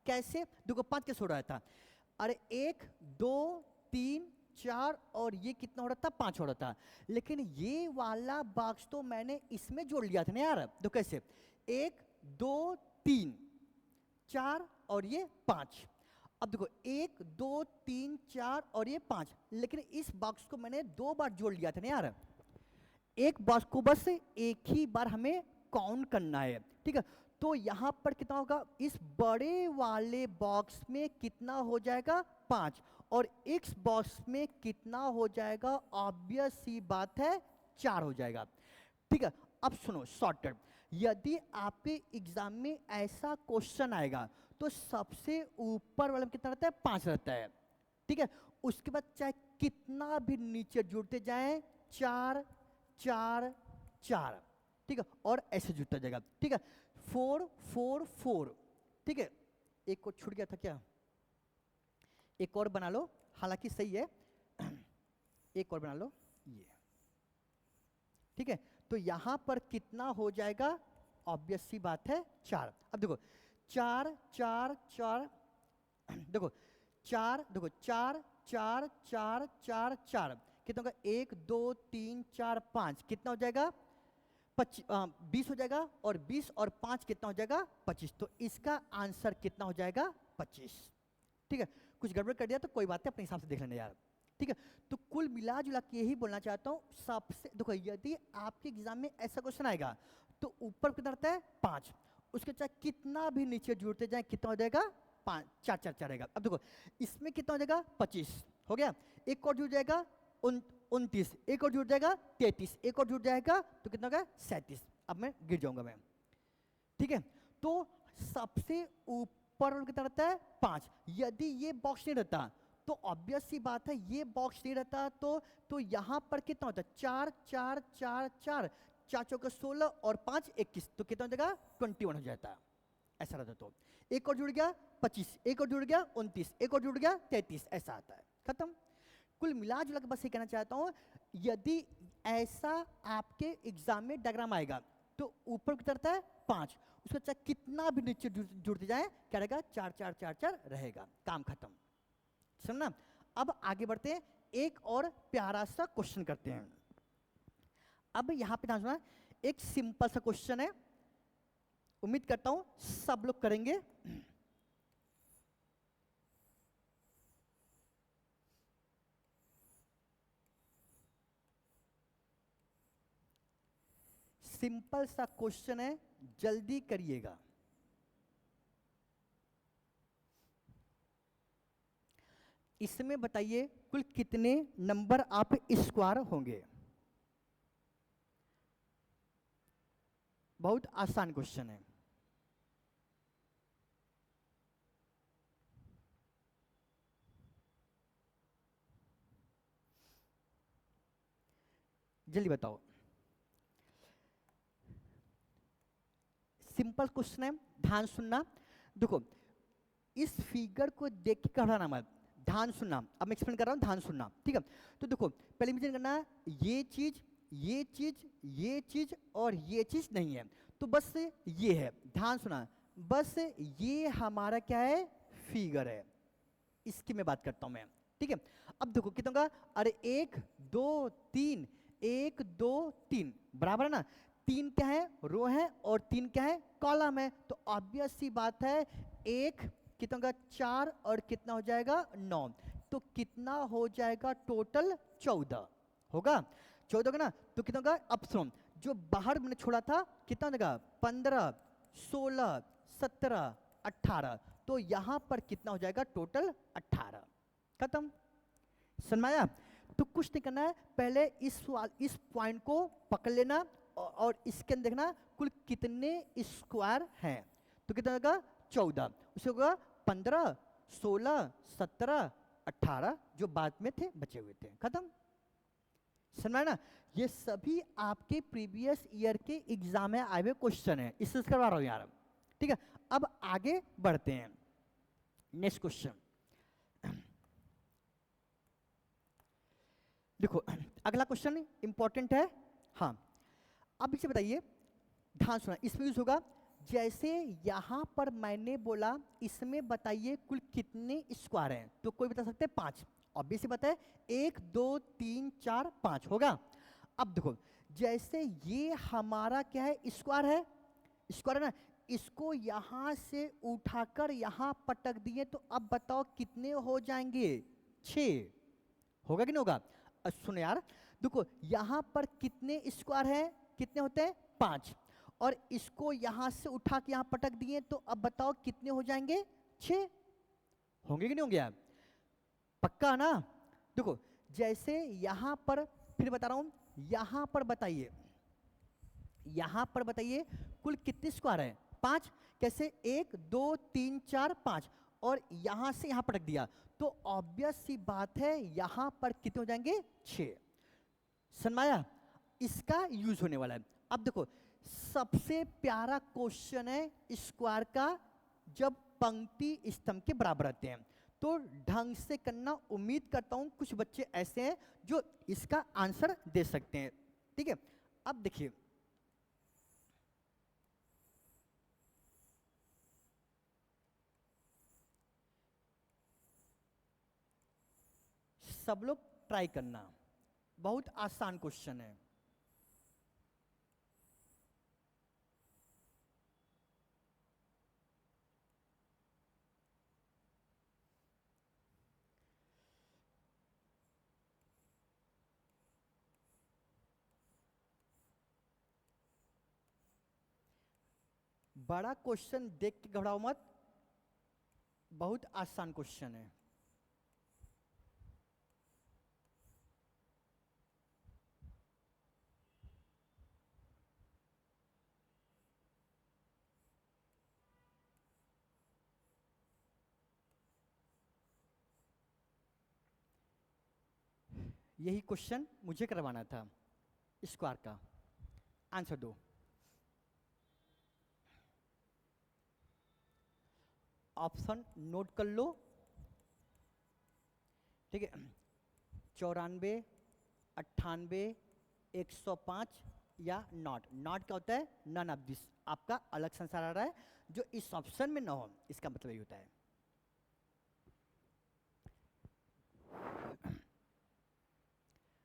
कैसे? देखो 5 कैसे हो रहा था? अरे 1 2 3 4 और ये कितना हो रहा था? 5 हो रहा था, लेकिन ये वाला बॉक्स तो मैंने इसमें जोड़ लिया था ना यार। तो कैसे? 1 2 3 4 और ये 5। अब देखो 1 2 3 4 और ये 5, लेकिन इस बॉक्स को मैंने 2 बार जोड़ लिया था ना यार। एक बॉक्स को बस एक ही बार हमें काउंट करना है, ठीक है। तो यहां पर कितना होगा? इस बड़े वाले बॉक्स में कितना हो जाएगा? 5। और इस बॉक्स में कितना हो जाएगा? ऑब्वियस सी बात है 4 हो जाएगा, ठीक है। अब सुनो शॉर्टकट, यदि आपके एग्जाम में ऐसा क्वेश्चन आएगा तो सबसे ऊपर वाला में कितना रहता है? 5 रहता है, ठीक है। उसके बाद चाहे कितना भी नीचे जुड़ते जाएं, 4 4 4, ठीक है, और ऐसे जुड़ता जाएगा, ठीक है। 4 4 4, ठीक है। एक को छूट गया था क्या? एक और बना लो, हालांकि सही है, एक और बना लो ये, ठीक है। तो यहां पर कितना हो जाएगा? ऑब्वियस सी बात है 4। अब देखो 4 4 4, देखो 4, देखो 4 4 4 4 4, कितना होगा? 1 2 3 4 5, कितना हो जाएगा? 20 हो जाएगा, और 20 और 5 कितना हो जाएगा? 25। तो इसका आंसर कितना हो जाएगा? 25, ठीक है। कुछ गड़बड़ कर दिया तो कोई बात नहीं, अपने हिसाब से देख लेना यार, ठीक है। तो कुल मिला जुला के यही बोलना चाहता हूं, सबसे देखो यदि आपके एग्जाम में ऐसा क्वेश्चन आएगा तो ऊपर कितना रहता है? 5, उसके चाहे कितना भी नीचे जुड़ते जाए कितना हो जाएगा? 5 4 4 4 रहेगा। अब देखो इसमें कितना हो जाएगा? 25 हो गया, एक और जुड़ जाएगा 29, एक और जुड़ जाएगा 33, एक और जुड़ जाएगा तो कितना होगा? 37। अब मैं गिर जाऊंगा मैं, ठीक है। तो सबसे ऊपर कितना रहता है? 5। यदि ये बॉक्स नहीं रहता तो ऑब्वियस सी बात है ये बॉक्स नहीं रहता, तो यहां पर कितना होता है? 4 4 4 4, 4 चौके 16 और 5 21, तो कितना हो जाएगा? 21 हो जाता है, ऐसा रहता। तो एक और जुड़ गया 25, एक और जुड़ गया 29, एक और जुड़ गया 33, ऐसा आता है, खत्म। कुल मिला जुला के बस ये कहना चाहता हूं, यदि ऐसा आपके एग्जाम में डायग्राम आएगा तो ऊपर कितना रहता है? 5, उसका चाहे कितना भी नीचे जुड़ते जाए क्या रहेगा? 4 4 4 4 रहेगा, काम खत्म, समझना। अब आगे बढ़ते हैं, एक और प्यारा सा क्वेश्चन करते हैं। अब यहां पे ध्यान सुना, एक सिंपल सा क्वेश्चन है, उम्मीद करता हूं सब लोग करेंगे। सिंपल सा क्वेश्चन है, जल्दी करिएगा। इसमें बताइए कुल कितने नंबर आप स्क्वायर होंगे? बहुत आसान क्वेश्चन है। जल्दी बताओ। सिंपल क्वेश्चन है, ध्यान सुनना। देखो इस फिगर को देख के घबराना मत, ध्यान सुनना। अब मैं एक्सप्लेन कर रहा हूं, ध्यान सुनना, ठीक है। तो देखो पहले मुझे करना है, ये चीज ये चीज ये चीज और ये चीज नहीं है, तो बस ये है, ध्यान सुना। बस ये हमारा क्या है? फिगर है, इसकी मैं बात करता हूं मैं, ठीक है। अब देखो कितना होगा? अरे 1 2 3, 1 2 3, बराबर है ना? 3 क्या है? रो है, और 3 क्या है? कॉलम है। तो ऑब्वियस सी बात है, एक कितना होगा? 4, और कितना हो जाएगा? 9, तो कितना हो जाएगा टोटल? 14 होगा, 14 होगा ना? तो कितना होगा? अब सुनो, जो बाहर मैंने छोड़ा था कितना हो जाएगा? 15 16 17 18, तो यहां पर कितना हो जाएगा? टोटल 18, खत्म, समझ में आया? तो कुछ नहीं करना है, पहले इस पॉइंट को पकड़ लेना और इसके अंदर देखना कुल कितने स्क्वायर हैं। तो कितना होगा 14, उससे होगा 15, 16, 17, 18 जो बाद में थे बचे हुए थे, खत्म। समझ ना? ये सभी आपके प्रीवियस ईयर के एग्जाम में आए हुए क्वेश्चन है, इससे करवा रहा हूं यार। ठीक है, अब आगे बढ़ते हैं। नेक्स्ट क्वेश्चन देखो, अगला क्वेश्चन इंपॉर्टेंट है। हाँ, अब इसे बताइए, ध्यान सुना, इसमें यूज होगा जैसे यहां पर मैंने बोला इसमें बताइए कुल कितने स्क्वायर हैं, तो कोई बता सकते हैं 5, ऑब्वियस ही बताए 1 2 3 4 5 होगा। अब देखो जैसे ये हमारा क्या है, स्क्वायर है, स्क्वायर है ना, इसको यहां से उठाकर यहां पटक दिए तो अब बताओ कितने हो जाएंगे, 6 होगा कि नहीं होगा? सुनो यार, देखो यहां पर कितने स्क्वायर है, कितने होते हैं 5, और इसको यहां से उठा के यहां पटक दिए तो अब बताओ कितने हो जाएंगे, 6 होंगे कि नहीं होंगे? पक्का ना? देखो जैसे यहां पर फिर बता रहा हूं, यहां पर बताइए, यहां पर बताइए कुल कितने स्क्वायर है, 5। कैसे 1 2 3 4 5, और यहां से यहां पटक दिया तो ऑब्वियस सी बात है यहां पर कितने हो जाएंगे, 6। समझाया? इसका यूज होने वाला है। अब देखो सबसे प्यारा क्वेश्चन है स्क्वायर का, जब पंक्ति स्तंभ के बराबर रहते हैं तो ढंग से करना। उम्मीद करता हूं कुछ बच्चे ऐसे हैं जो इसका आंसर दे सकते हैं। ठीक है, अब देखिए सब लोग ट्राई करना, बहुत आसान क्वेश्चन है। बड़ा क्वेश्चन देख के घबराओ मत, बहुत आसान क्वेश्चन है। यही क्वेश्चन मुझे करवाना था स्क्वायर का, आंसर दो। ऑप्शन नोट कर लो। ठीक है, 94, 98, 105 या नॉट। नॉट क्या होता है, नन ऑफ दिस, आपका अलग संसार आ रहा है, जो इस ऑप्शन में ना हो, इसका मतलब ये होता है।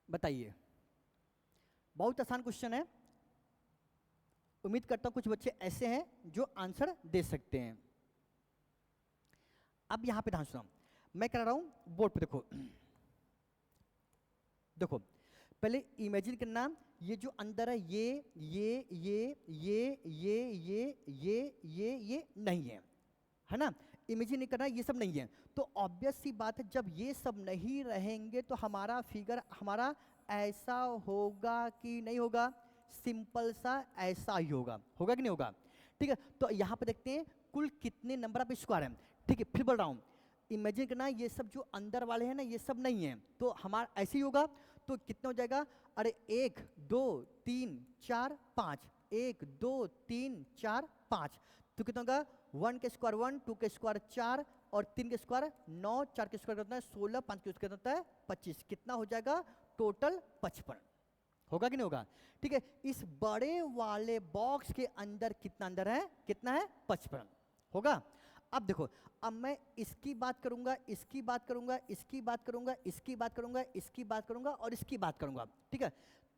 बताइए, बहुत आसान क्वेश्चन है। उम्मीद करता हूं कुछ बच्चे ऐसे हैं जो आंसर दे सकते हैं। अब यहां पे ध्यान सुनो, मैं करा रहा हूं बोर्ड पे, देखो देखो पहले इमेजिन करना, ये जो अंदर है ये नहीं है ना? इमेजिन नहीं करना, ये सब नहीं है। तो ऑब्वियस सी बात है जब ये सब नहीं रहेंगे तो हमारा फिगर हमारा ऐसा होगा कि नहीं होगा? सिंपल सा ऐसा ही होगा, होगा कि नहीं होगा? ठीक है, तो यहां पे देखते हैं कुल कितने नंबर ऑफ स्क्वायर हैं। ठीक है, फिर बोल रहा हूं, इमेजिन करना ये सब जो अंदर वाले हैं ना ये सब नहीं है, तो हमारा ऐसे ही होगा। तो कितना हो जाएगा? अरे 1 2 3 4 5, 1 2 3 4 5, तो कितना होगा? 1 के स्क्वायर 1, 2 के स्क्वायर 4, और 3 के स्क्वायर 9, 4 के स्क्वायर कितना है 16, 5 के स्क्वायर कितना है 25। कितना हो जाएगा? टोटल 55। होगा कि नहीं होगा? ठीक है, इस बड़े वाले बॉक्स के अंदर कितना अंदर है? कितना है? 55 होगा। अब देखो, अब मैं इसकी बात करूंगा, इसकी बात करूंगा, इसकी बात करूंगा, इसकी बात करूंगा, इसकी बात करूंगा और इसकी बात करूंगा। ठीक है,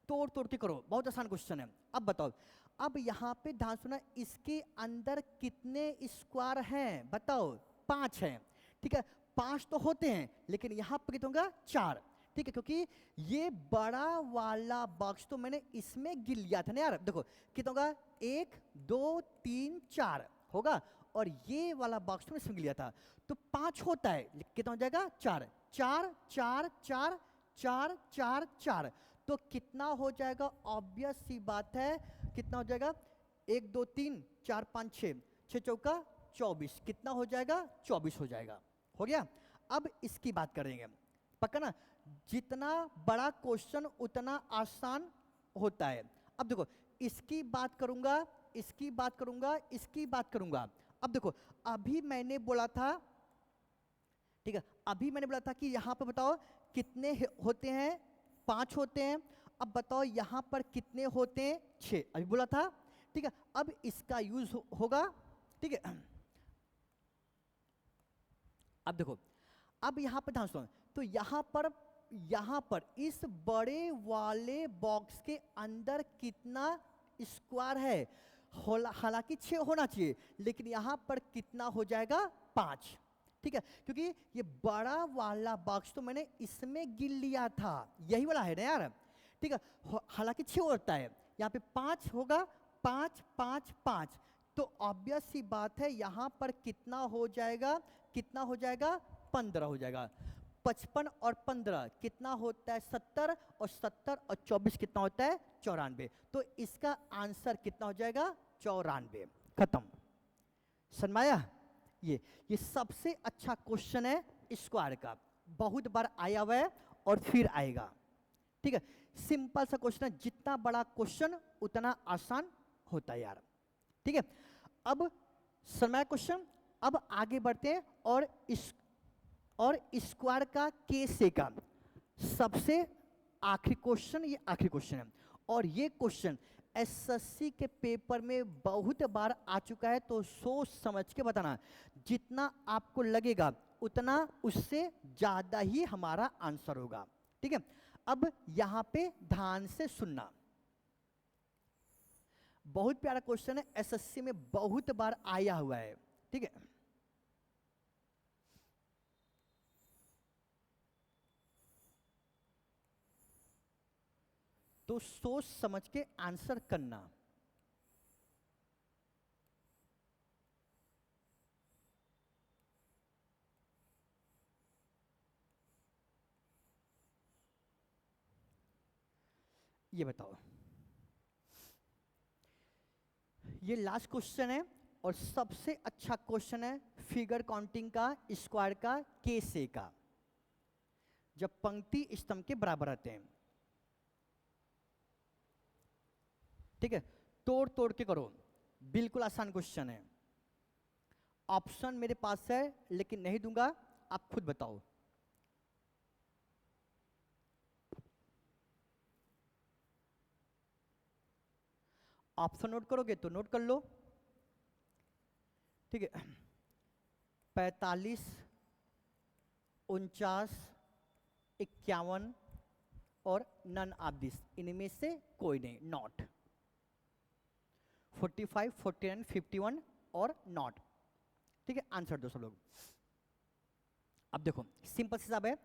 तोड़ तोड़ के करो, बहुत आसान क्वेश्चन है। अब बताओ, अब यहां पे ध्यान सुना, इसके अंदर कितने स्क्वायर हैं बताओ? 5 हैं। ठीक है, 5 तो होते हैं लेकिन यहां पर कितना होगा? 4। ठीक है, क्योंकि ये बड़ा वाला बॉक्स तो मैंने इसमें गिन लिया था ना यार। देखो कितना होगा? 1 2 3 4 होगा, और ये वाला बॉक्स तो इसमें लिया था, तो 5 होता है, कितना हो जाएगा? 4। 4 4 4 4 4 4, तो कितना हो जाएगा? ऑब्वियस सी बात है, कितना हो जाएगा? 1 2 3 4 5 6, 6 चौका 24, कितना हो जाएगा? 24 हो जाएगा। हो गया। अब इसकी बात करेंगे, पक्का ना? जितना बड़ा क्वेश्चन उतना आसान होता है। अब देखो, इसकी बात करूंगा, इसकी बात करूंगा, इसकी बात करूंगा। अब देखो, अभी मैंने बोला था, ठीक है, अभी मैंने बोला था कि यहां पर बताओ कितने होते हैं? 5 होते हैं। अब बताओ यहां पर कितने होते हैं? 6, अभी बोला था। ठीक है, अब इसका यूज होगा। ठीक है, अब देखो, अब यहां पर ध्यान सुनो, तो यहां पर इस बड़े वाले बॉक्स के अंदर कितना स्क्वायर है? हालांकि 6 होना चाहिए, लेकिन यहां पर कितना हो जाएगा? 5। ठीक है, क्योंकि ये बड़ा वाला बॉक्स तो मैंने इसमें गिन लिया था, यही वाला है ना यार। ठीक है, हालांकि 6 होता है, यहां पे 5 होगा, 5 5 5, तो ऑब्वियस सी बात है यहां पर कितना हो जाएगा? कितना हो जाएगा? 15 हो जाएगा। 55 और 15 कितना होता है? 70, और 70 और 24 कितना होता है? 94। तो इसका आंसर कितना हो जाएगा? 94। खत्म। समझाया? ये सबसे अच्छा क्वेश्चन है स्क्वायर का, बहुत बार आया हुआ है और फिर आएगा। ठीक है, सिंपल सा क्वेश्चन है, जितना बड़ा क्वेश्चन उतना आसान होता है यार। ठीक है, अब समय क्वेश्चन, अब आगे बढ़ते हैं, और स्क्वायर का कैसे का सबसे आखिरी क्वेश्चन, ये आखिरी क्वेश्चन है, और ये क्वेश्चन एसएससी के पेपर में बहुत बार आ चुका है, तो सोच समझ के बताना, जितना आपको लगेगा उतना उससे ज्यादा ही हमारा आंसर होगा। ठीक है, अब यहां पे ध्यान से सुनना, बहुत प्यारा क्वेश्चन है, एसएससी में बहुत बार आया हुआ है। ठीक है, तो सोच समझ के आंसर करना। ये बताओ, ये लास्ट क्वेश्चन है और सबसे अच्छा क्वेश्चन है फिगर काउंटिंग का, स्क्वायर का, कैसे का, जब पंक्ति स्तंभ के बराबर रहते हैं। ठीक है, तोड़ तोड़ के करो, बिल्कुल आसान क्वेश्चन है। ऑप्शन मेरे पास है लेकिन नहीं दूंगा, आप खुद बताओ। ऑप्शन नोट करोगे तो नोट कर लो। ठीक है, 45, 49, 51 और नन ऑफ दिस, इनमें से कोई नहीं, नॉट। 45, 49, 51 और नॉट। ठीक है, आंसर दो सब लोग। अब देखो सिंपल सा हिसाब है।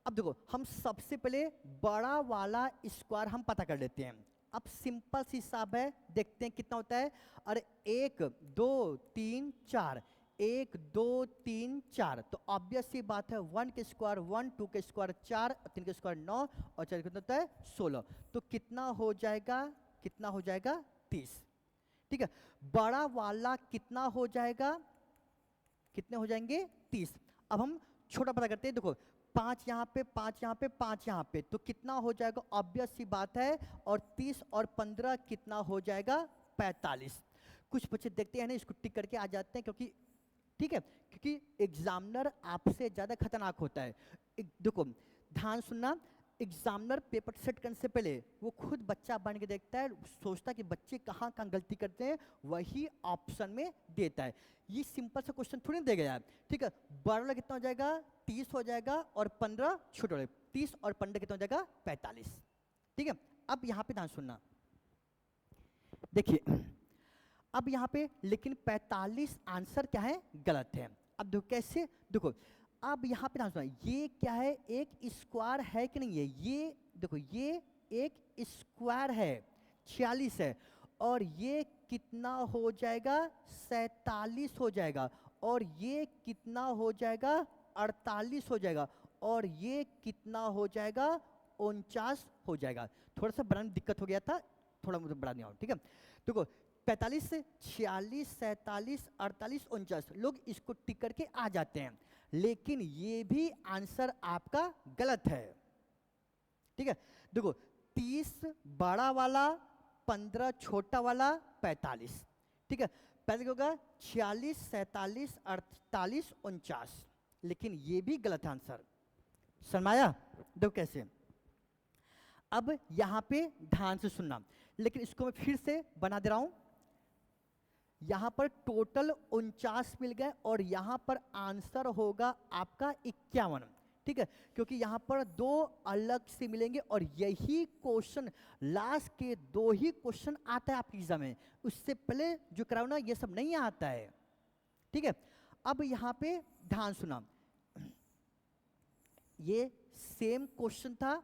अब देखो, हम सबसे पहले बड़ा वाला स्क्वायर हम पता कर लेते हैं। अब सिंपल सी हिसाब है, देखते हैं कितना होता है। अरे 1 2 3 4, 1 2 3 4, तो ऑब्वियस सी बात है 1 के स्क्वायर 1, 2 के स्क्वायर 4, 3 के स्क्वायर 9 और 4 कितना होता है? 16। तो कितना हो जाएगा? कितना हो जाएगा? 30। ठीक है, बड़ा वाला कितना हो जाएगा? कितने हो जाएंगे? 30। अब हम छोटा पता करते हैं, देखो 5 यहाँ पे, 5 यहाँ पे, 5 यहाँ पे, तो कितना हो जाएगा? ऑब्वियस सी बात है, और 30 और 15 कितना हो जाएगा? 45। कुछ बच्चे देखते हैं ना, इसको टिक करके आ जाते हैं, क्योंकि ठीक है, क्योंकि एग्जामिनर आपसे ज्यादा खतरनाक होता है। देखो ध्यान सुनना, एग्जामिनर पेपर सेट करने से पहले वो खुद बच्चा बन के देखता है, सोचता है कि बच्चे कहाँ कहाँ गलती करते हैं, वही ऑप्शन में देता है। ये सिंपल सा क्वेश्चन थोड़ी ना देगा यार। ठीक है, बड़ा वाला कितना हो जाएगा? 30 हो जाएगा, और 15 छोटा वाला, 30 और 15 कितना हो जाएगा? 45। ठीक है, अब यहाँ पे ध्यान सुनना, देखिए अब यहाँ पे लेकिन 45 आंसर क्या है? गलत है। अब देखो कैसे, देखो अब यहाँ पे ध्यान सुना, ये क्या है? एक स्क्वायर है कि नहीं है? ये देखो, ये एक स्क्वायर है, 46 है, और ये कितना हो जाएगा? 47 हो जाएगा, और ये कितना हो जाएगा? 48 हो जाएगा, और ये कितना हो जाएगा 49 हो जाएगा। थोड़ा सा बनाने में दिक्कत हो गया था, थोड़ा मुझे बड़ा नहीं आओ, ठीक है। देखो 45 से 46 47 48 49 लोग इसको टिक करके आ जाते हैं, लेकिन ये भी आंसर आपका गलत है, ठीक है। देखो 30 बड़ा वाला, 15 छोटा वाला, 45, ठीक है। पहले होगा 46 47 48 49, लेकिन ये भी गलत आंसर। शर्माया? देखो कैसे, अब यहां पे ध्यान से सुनना, लेकिन इसको मैं फिर से बना दे रहा हूं। यहां पर टोटल 49 मिल गए और यहां पर आंसर होगा आपका 51, ठीक है, क्योंकि यहां पर दो अलग से मिलेंगे और यही क्वेश्चन लास्ट के 2 ही क्वेश्चन आता है आपके एग्जाम में, उससे पहले जो कराओ ना ये सब नहीं आता है, ठीक है। अब यहां पे ध्यान सुना, ये सेम क्वेश्चन था,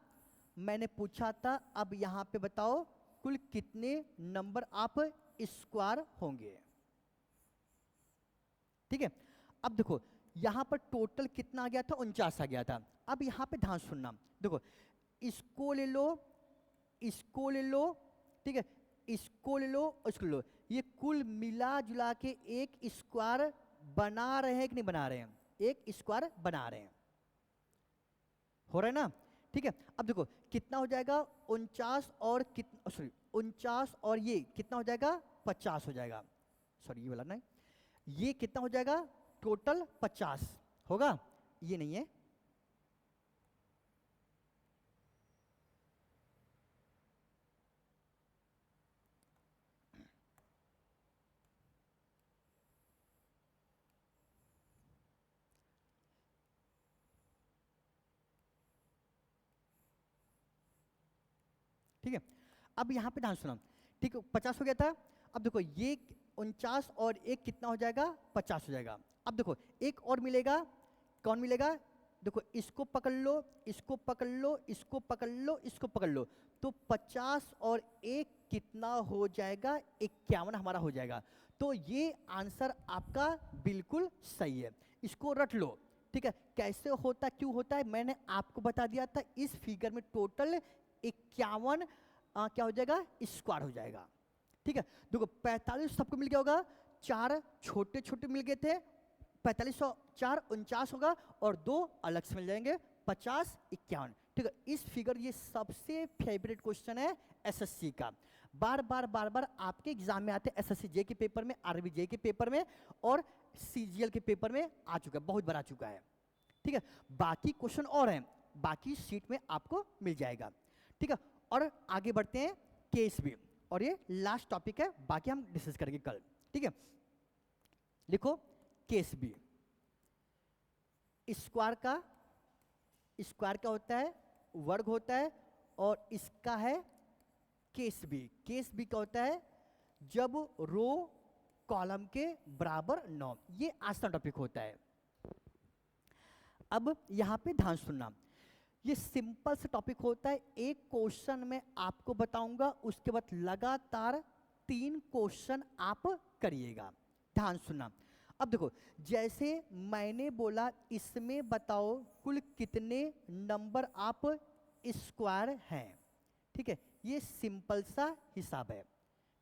मैंने पूछा था अब यहां पे बताओ कुल कितने नंबर आप स्क्वायर होंगे, ठीक है। अब देखो यहां पर टोटल कितना आ गया था 49 आ गया था। अब यहां पे ध्यान सुनना, देखो इसको ले लो, इसको ले लो, ठीक है, इसको ले लो, इसको ले लो, ये कुल मिला जुला के एक स्क्वायर बना रहे हैं कि नहीं बना रहे हैं? एक स्क्वायर बना रहे हैं, हो रहा है ना, ठीक है। अब देखो कितना हो जाएगा 49 और कितना, सॉरी 49 और ये कितना हो जाएगा 50 हो जाएगा, सॉरी ये वाला नहीं, ये कितना हो जाएगा टोटल 50 होगा, ये नहीं है, ठीक है। अब यहां पे ध्यान सुना, ठीक है 50 हो गया था। अब देखो ये 49 और एक कितना हो जाएगा 50 हो जाएगा। अब देखो एक और मिलेगा, कौन मिलेगा, देखो इसको पकड़ लो, इसको पकड़ लो, इसको पकड़ लो, इसको पकड़ लो, तो 50 और एक कितना हो जाएगा 51 हमारा हो जाएगा। तो ये आंसर आपका बिल्कुल सही है, इसको रट लो, ठीक है। कैसे होता क्यों होता है मैंने आपको बता दिया था, इस फिगर में टोटल 51 क्या हो जाएगा स्क्वायर हो जाएगा, ठीक है। देखो 45 सबको मिल गया होगा, 4 छोटे छोटे मिल गए थे, 45 और 4 49 होगा और 2 अलग से मिल जाएंगे 50 51, ठीक है। इस फिगर ये सबसे फेवरेट क्वेश्चन है एसएससी का, बार बार बार बार आपके एग्जाम में आते हैं, एसएससी जे के पेपर में, आरबी जे के पेपर में और सीजीएल के पेपर में आ चुका है, बहुत बार आ चुका है, ठीक है। बाकी क्वेश्चन और हैं, बाकी सीट में आपको मिल जाएगा, ठीक है। और आगे बढ़ते हैं केस भी, और ये लास्ट टॉपिक है, बाकी हम डिस्कस करेंगे कल, ठीक है। लिखो केस बी, स्क्वायर का, स्क्वायर क्या होता है वर्ग होता है, और इसका है केस बी। केस बी क्या होता है जब रो कॉलम के बराबर 9, ये आज का टॉपिक होता है। अब यहां पे ध्यान सुनना, ये सिंपल सा टॉपिक होता है, एक क्वेश्चन में आपको बताऊंगा, उसके बाद लगातार 3 क्वेश्चन आप करिएगा, ध्यान सुनना। अब देखो जैसे मैंने बोला इसमें बताओ कुल कितने नंबर आप स्क्वायर हैं, ठीक है, ये सिंपल सा हिसाब है,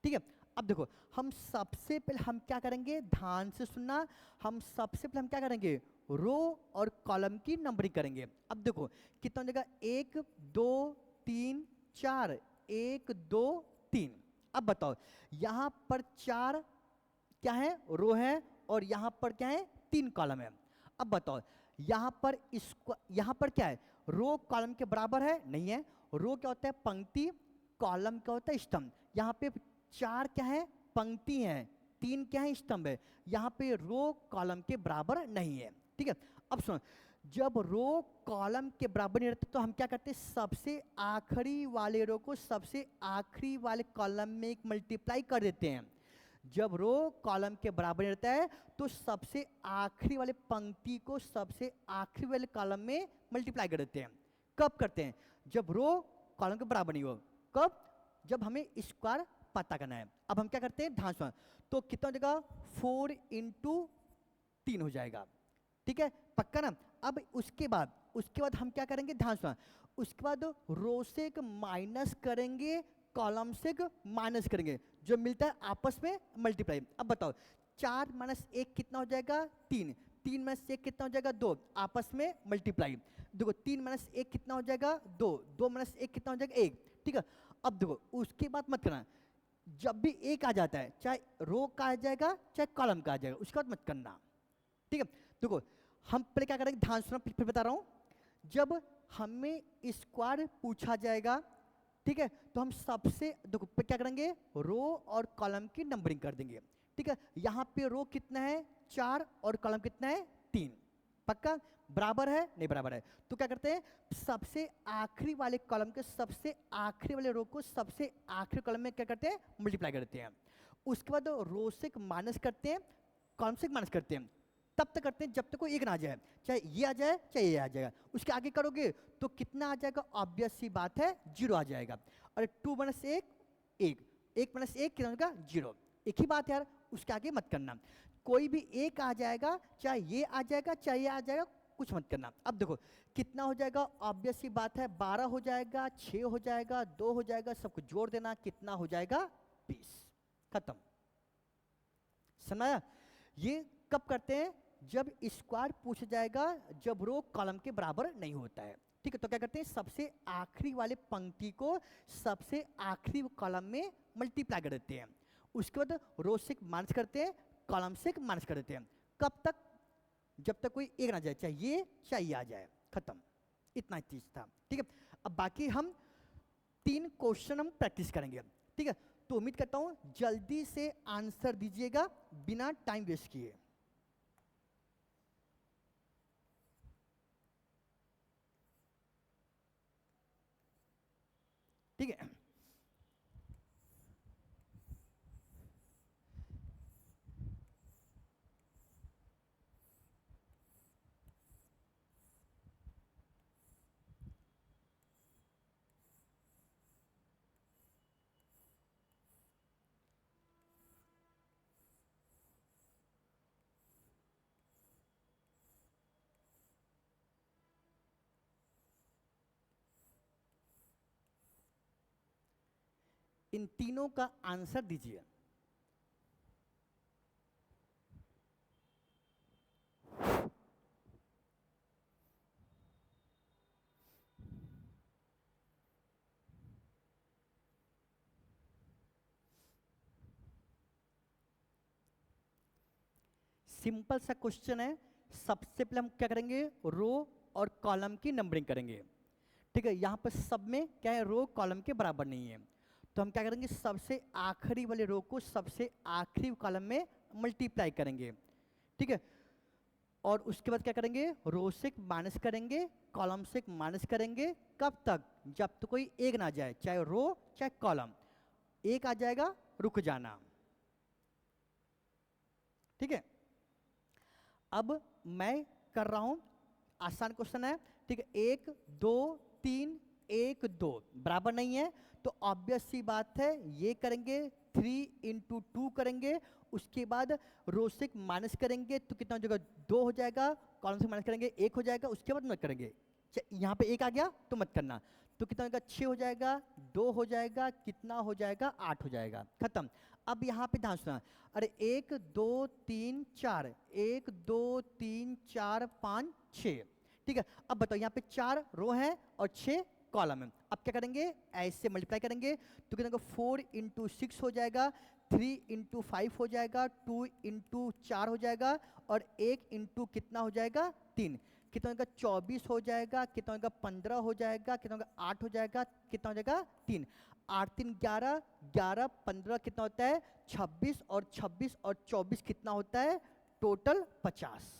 ठीक है। अब देखो हम सबसे पहले हम क्या करेंगे, ध्यान से सुनना, हम सबसे पहले हम क्या करेंगे रो और कॉलम की नंबरिंग करेंगे। अब देखो कितना हो जाएगा 1 2 3 4, 1 2 3। अब बताओ यहां पर 4 क्या है रो है और यहां पर क्या है 3 कॉलम है। अब बताओ यहां पर इसको, यहां पर क्या है रो कॉलम के बराबर है नहीं है, रो क्या होता है पंक्ति, कॉलम क्या होता है स्तंभ। यहां पे 4 क्या है पंक्ति है, 3 क्या है स्तंभ है, यहां पे रो कॉलम के बराबर नहीं है, ठीक है। अब सुनो जब रो कॉलम के बराबर नहीं रहते तो हम क्या करते हैं, सबसे आखिरी वाले रो को सबसे आखिरी वाले कॉलम में एक मल्टीप्लाई कर देते हैं। जब रो कॉलम के बराबर नहीं रहता है तो सबसे आखिरी वाले पंक्ति को सबसे आखिरी वाले कॉलम में मल्टीप्लाई कर देते हैं। कब करते हैं, जब रो कॉलम के बराबर नहीं हो, कब, जब हमें स्क्वायर पता करना है। अब हम क्या करते हैं ध्यान सुनो, तो कितना हो जाएगा 4 × 3 हो जाएगा, ठीक है, पक्का ना। अब उसके बाद हम क्या करेंगे, ध्यान सुना, उसके बाद रो से माइनस करेंगे, कॉलम से माइनस करेंगे, जो मिलता है आपस में मल्टीप्लाई। अब बताओ 4 माइनस 1 कितना हो जाएगा 3, 3 माइनस 1 कितना हो जाएगा 2, आपस में मल्टीप्लाई। देखो 3 माइनस 1 कितना हो जाएगा 2, 2 माइनस 1 कितना हो जाएगा 1, ठीक है। अब देखो उसके बाद मत करना, जब भी एक आ जाता है चाहे रो का आ जाएगा चाहे कॉलम का आ जाएगा, उसके बाद मत करना, ठीक है। देखो हम पहले क्या करेंगे, ध्यान सुना, फिर बता रहा हूं, जब हमें स्क्वायर पूछा जाएगा, ठीक है, तो हम सबसे देखो क्या करेंगे, रो और कॉलम की नंबरिंग कर देंगे, ठीक है। यहां पे रो कितना है 4 और कॉलम कितना है 3, पक्का बराबर है, नहीं बराबर है, तो क्या करते हैं, सबसे आखिरी वाले कॉलम के सबसे आखिरी वाले रो को सबसे आखिरी कॉलम में क्या करते हैं, मल्टीप्लाई करते हैं। उसके बाद रो से माइनस करते हैं, कॉलम से माइनस करते हैं, तब तक करते हैं जब तक कोई एक ना आ जाए, चाहे ये आ जाए चाहे ये आ जाएगा। उसके आगे करोगे तो कितना आ जाएगा, ऑब्वियस सी बात है 0 आ जाएगा। अरे 2 माइनस 1 1, 1 माइनस 1 कितना होगा 0, एक ही बात यार, उसके आगे मत करना। कोई भी एक आ जाएगा, चाहे ये आ जाएगा चाहे ये आ जाएगा, कुछ मत करना। अब देखो कितना हो जाएगा, ऑब्वियस सी बात है 12 हो जाएगा, 6 हो जाएगा, 2 हो जाएगा, सब कुछ जोड़ देना, कितना हो जाएगा 20, खत्म। समझाया? ये कब करते हैं, जब स्क्वायर पूछ जाएगा, जब रो कॉलम के बराबर नहीं होता है, ठीक है। तो क्या करते हैं, सबसे आखिरी वाले पंक्ति को सबसे आखिरी कॉलम में मल्टीप्लाई कर देते हैं, उसके बाद रो से माइनस करते हैं, कॉलम से माइनस कर देते हैं। कब तक, जब तक कोई एक ना जाए, चाहे ये आ जाए, खत्म। इतना चीज था, ठीक है। अब बाकी हम 3 क्वेश्चन हम प्रैक्टिस करेंगे, ठीक है। तो उम्मीद करता हूं जल्दी से आंसर दीजिएगा बिना टाइम वेस्ट किए। ठीक है, इन तीनों का आंसर दीजिए। सिंपल सा क्वेश्चन है। सबसे पहले हम क्या करेंगे, रो और कॉलम की नंबरिंग करेंगे, ठीक है। यहां पर सब में क्या है, रो कॉलम के बराबर नहीं है, तो हम क्या करेंगे, सबसे आखिरी वाले रो को सबसे आखिरी कॉलम में मल्टीप्लाई करेंगे, ठीक है। और उसके बाद क्या करेंगे, रो से माइनस करेंगे, कॉलम से माइनस करेंगे, कब तक, जब तक कोई एक ना जाए, चाहे रो चाहे कॉलम, एक आ जाएगा रुक जाना, ठीक है। अब मैं कर रहा हूं, आसान क्वेश्चन है, ठीक है। 1 2 3 1 2 बराबर नहीं है, तो ऑब्वियस सी बात है ये करेंगे, 3 इंटू 2 करेंगे, उसके बाद रो से माइनस करेंगे तो कितना हो जाएगा 2 हो जाएगा, कॉलम से माइनस करेंगे 1 हो जाएगा, उसके बाद मत करेंगे, यहाँ पे 1 आ गया तो मत करना, तो कितना होगा 6 हो जाएगा, 2 हो जाएगा, कितना हो जाएगा 8 हो जाएगा, खत्म। अब यहाँ पे ध्यान सुना, अरे 1 2 3 4, 1 2 3 4 5 6, ठीक है। अब बताओ यहाँ पे 4 रो है और 6 कॉलम है, अब क्या करेंगे, ऐसे मल्टीप्लाई करेंगे, तो कितना 4 इंटू 6 हो जाएगा, 3 इंटू 5 हो जाएगा, 2 इंटू 4 हो जाएगा, और 1 इंटू कितना हो जाएगा 3, कितना होगा 24 हो जाएगा, कितना होगा 15 हो जाएगा, कितना होगा 8 हो जाएगा, कितना हो जाएगा 3, 8 3 11, 11 15 कितना होता है 26, और 26 और 24 कितना होता है टोटल 50।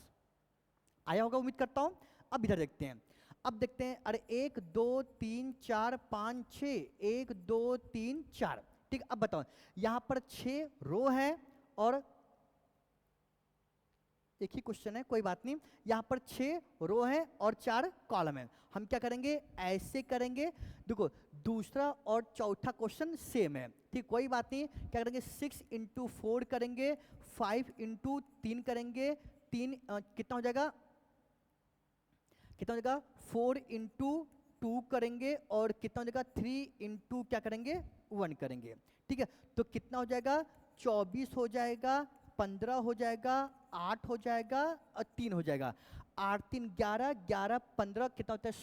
आया होगा उम्मीद करता हूं। अब इधर देखते हैं, अब देखते हैं, अरे 1 2 3 4 5 6, 1 2 3 4, ठीक। अब बताओ यहां पर 6 रो है और एक ही क्वेश्चन है, कोई बात नहीं, यहां पर 6 रो है और 4 कॉलम है, हम क्या करेंगे ऐसे करेंगे। देखो दूसरा और चौथा क्वेश्चन सेम है, ठीक, कोई बात नहीं, क्या करेंगे 6 इंटू 4 करेंगे, 5 इंटू 3 करेंगे, 3 कितना हो जाएगा कितना हो जाएगा 4 इंटू 2 करेंगे और कितना हो जाएगा 3 इंटू क्या करेंगे 1 करेंगे। ठीक है, तो कितना हो जाएगा 24 हो जाएगा, 15 हो जाएगा, 8 हो जाएगा और 3 हो जाएगा। 8 3 11, 11 15 कितना होता है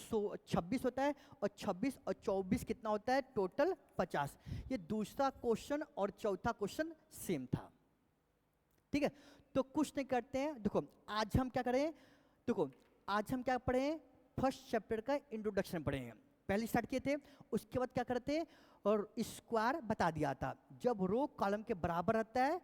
26 होता है, और 26 और 24 कितना होता है टोटल 50। ये दूसरा क्वेश्चन और चौथा क्वेश्चन सेम था। ठीक है, तो कुछ नहीं करते हैं, देखो आज हम क्या करें, देखो आज हम क्या पढ़े, फर्स्ट चैप्टर का इंट्रोडक्शन पढ़े हैं, पहले स्टार्ट किए थे। उसके बाद क्या करते हैं, और स्क्वायर बता दिया था, जब रो कॉलम के बराबर रहता है,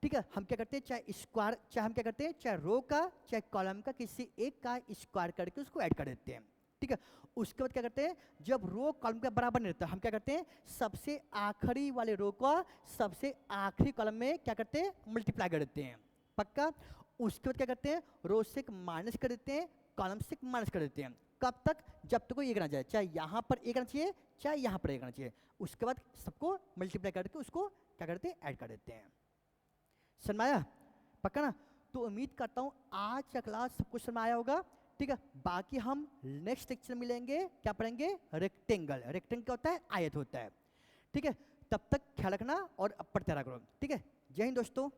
ठीक है, हम क्या करते हैं चाहे स्क्वायर, चाहे हम क्या करते हैं चाहे रो का चाहे कॉलम का किसी एक का स्क्वायर करके उसको ऐड कर देते हैं। ठीक है, उसके बाद क्या करते हैं, जब रो कॉलम के बराबर नहीं रहता, हम क्या करते हैं सबसे आखिरी वाले रो को सबसे आखिरी कॉलम में क्या करते हैं मल्टीप्लाई कर देते हैं, पक्का। उसके बाद क्या करते हैं रो से माइनस कर देते हैं, कॉलम से माइनस कर देते हैं। कब तक, जब तक कोई एक ना जाए, चाहे यहाँ पर एक आना चाहिए चाहे यहाँ पर एक आना चाहिए। उसके बाद सबको मल्टीप्लाई करके उसको क्या करते हैं ऐड कर देते हैं। समझ में आया, पक्का ना। तो उम्मीद करता हूँ आज का क्लास सब कुछ समझ में आया होगा। ठीक है, बाकी हम नेक्स्ट लेक्चर मिलेंगे, क्या पढ़ेंगे रेक्टेंगल। रेक्टेंगल क्या होता है, आयत होता है। ठीक है, तब तक ख्याल रखना और पढ़ते रहा करो। ठीक है, जय हिंद दोस्तों।